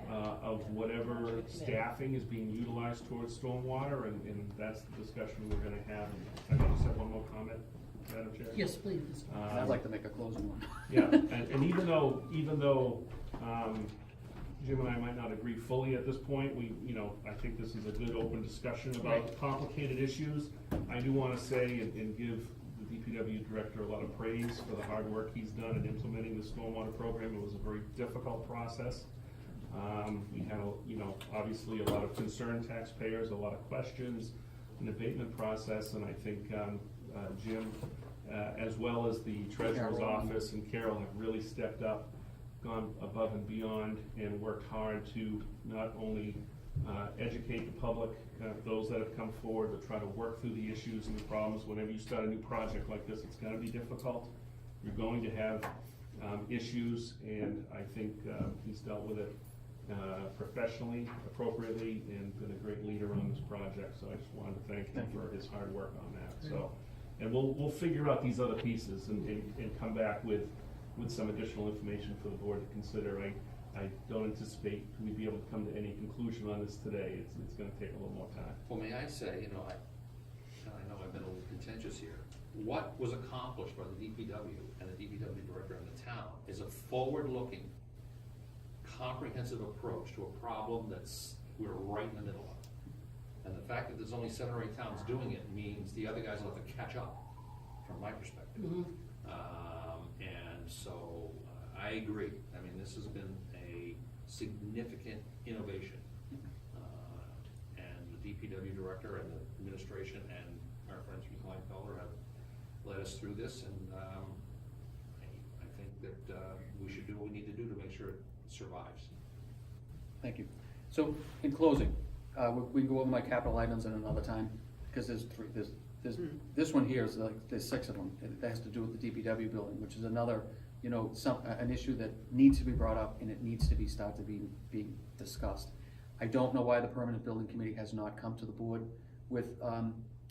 G: of whatever staffing is being utilized towards stormwater, and that's the discussion we're gonna have. And I just have one more comment, Madam Chair?
E: Yes, please.
B: And I'd like to make a closing one.
G: Yeah, and even though, Jim and I might not agree fully at this point, I think this is a good open discussion about
E: Right.
G: complicated issues. I do wanna say and give the DPW director a lot of praise for the hard work he's done in implementing the stormwater program. It was a very difficult process. We had, obviously a lot of concerned taxpayers, a lot of questions, an abatement process, and I think, Jim, as well as the treasurer's
B: Carol.
G: office and Carol have really stepped up, gone above and beyond, and worked hard to not only educate the public, those that have come forward, but try to work through the issues and the problems. Whenever you start a new project like this, it's gonna be difficult. You're going to have issues, and I think he's dealt with it professionally, appropriately, and been a great leader on this project, so I just wanted to thank him
B: Thank you.
G: for his hard work on that, so. And we'll figure out these other pieces and come back with some additional information for the board to consider. I don't anticipate we'd be able to come to any conclusion on this today. It's gonna take a little more time.
F: Well, may I say, I know I've been a little contentious here. What was accomplished by the DPW and the DPW director in the town is a forward-looking, comprehensive approach to a problem we're right in the middle of. And the fact that there's only 7 or 8 towns doing it means the other guys will have to catch up, from my perspective.
E: Mhm.
F: And so, I agree. I mean, this has been a significant innovation. And the DPW director and the administration and our friends from Kleinfelder have led us through this, and I think that we should do what we need to do to make sure it survives.
B: Thank you. So, in closing, we can go over my capital items at another time. because this one here is like, there's 6 of them, that has to do with the DPW building, which is another, you know, an issue that needs to be brought up and it needs to be started to be discussed. I don't know why the permanent building committee has not come to the board with,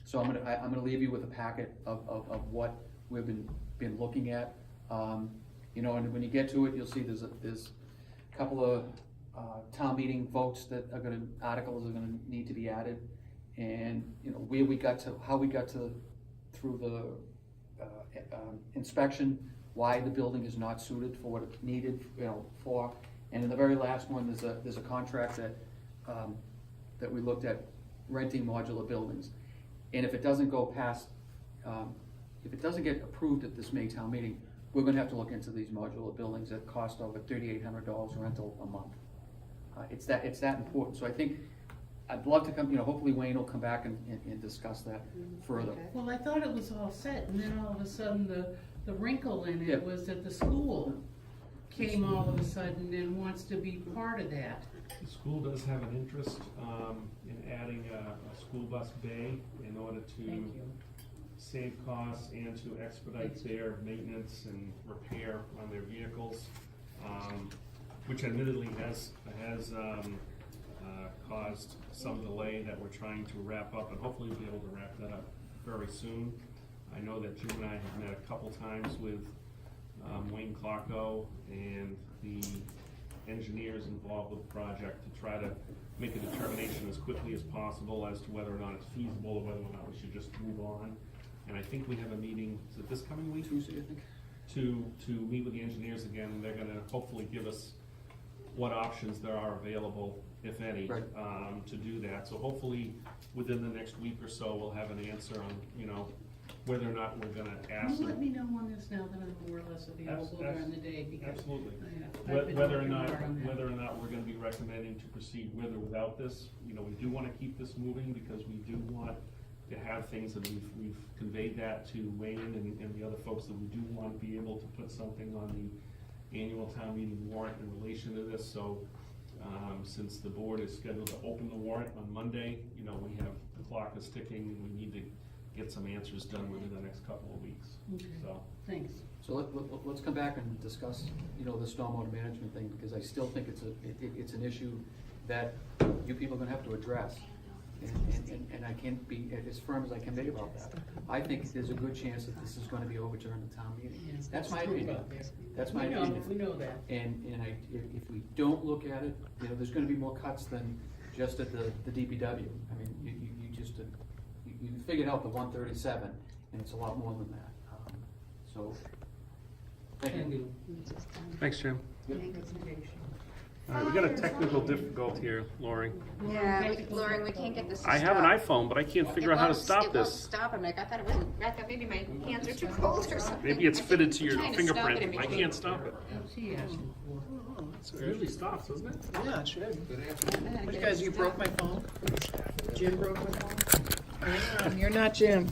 B: so I'm gonna leave you with a packet of what we've been looking at. You know, and when you get to it, you'll see there's a couple of town meeting votes that are articles are gonna need to be added. And, you know, where we got to, how we got to, through the inspection, why the building is not suited for what it's needed, you know, for. And in the very last one, there's a contract that we looked at, renting modular buildings. And if it doesn't go past, if it doesn't get approved at this May town meeting, we're gonna have to look into these modular buildings that cost over $3,800 rental a month. It's that important. So I think, I'd love to come, you know, hopefully Wayne will come back and discuss that further.
E: Well, I thought it was all set, and then all of a sudden, the wrinkle in
B: Yeah.
E: it was that the school came all of a sudden and wants to be part of that.
G: The school does have an interest in adding a school bus bay in order
E: Thank
G: to
E: you.
G: save costs and to expedite their maintenance and repair on their vehicles, which admittedly has caused some delay that we're trying to wrap up, and hopefully we'll be able to wrap that up very soon. I know that Jim and I have met a couple times with Wayne Clarko and the engineers involved with the project to try to make a determination as quickly as possible as to whether or not it's feasible or whether or not we should just move on. And I think we have a meeting, is it this coming week?
B: Tuesday, I think.
G: To meet with the engineers again, and they're gonna hopefully give us what options there are available, if any,
B: Right.
G: to do that. So hopefully, within the next week or so, we'll have an answer on, you know, whether or not we're gonna ask
E: Can you let
G: them.
E: me know on this now that I'm more or less available during the day, because
G: Absolutely.
E: I've been
G: Whether or
E: working
G: not,
E: hard on that.
G: whether or not we're gonna be recommending to proceed with or without this, you know, we do wanna keep this moving because we do want to have things, and we've conveyed that to Wayne and the other folks, that we do want to be able to put something on the annual town meeting warrant in relation to this. So, since the board is scheduled to open the warrant on Monday, you know, we have, the clock is ticking, and we need to get some answers done within the next couple of weeks,
E: Okay.
G: so.
E: Thanks.
B: So let's come back and discuss, you know, the stormwater management thing, because I still think it's an issue that you people are gonna have to address. And I can't be as firm as I can be about that. I think there's a good chance that this is gonna be overturned at town meeting.
E: Yeah,
B: That's my
E: true
B: opinion.
E: about that.
B: That's my
E: We know,
B: opinion.
E: we know that.
B: And if we don't look at it, you know, there's gonna be more cuts than just at the DPW. I mean, you figured out the 137, and it's a lot more than that. So, thank you.
G: Thanks, Jim.
B: Yep.
G: All right, we got a technical difficulty here, Lori.
D: Yeah, Lauren, we can't get this to
G: I have an
D: stop.
G: iPhone, but I can't figure out how to stop
D: It won't
G: this.
D: stop, I'm like, I thought maybe my hands are too cold or something.
G: Maybe it's fitted to your
D: I'm trying to stop it in
G: fingerprint. I
D: between.
G: can't stop it.
E: What's he asking for?
G: It usually stops, doesn't it?
J: Yeah, it should.
D: Yeah,
J: Because you broke my phone? Jim broke my phone? You're not Jim.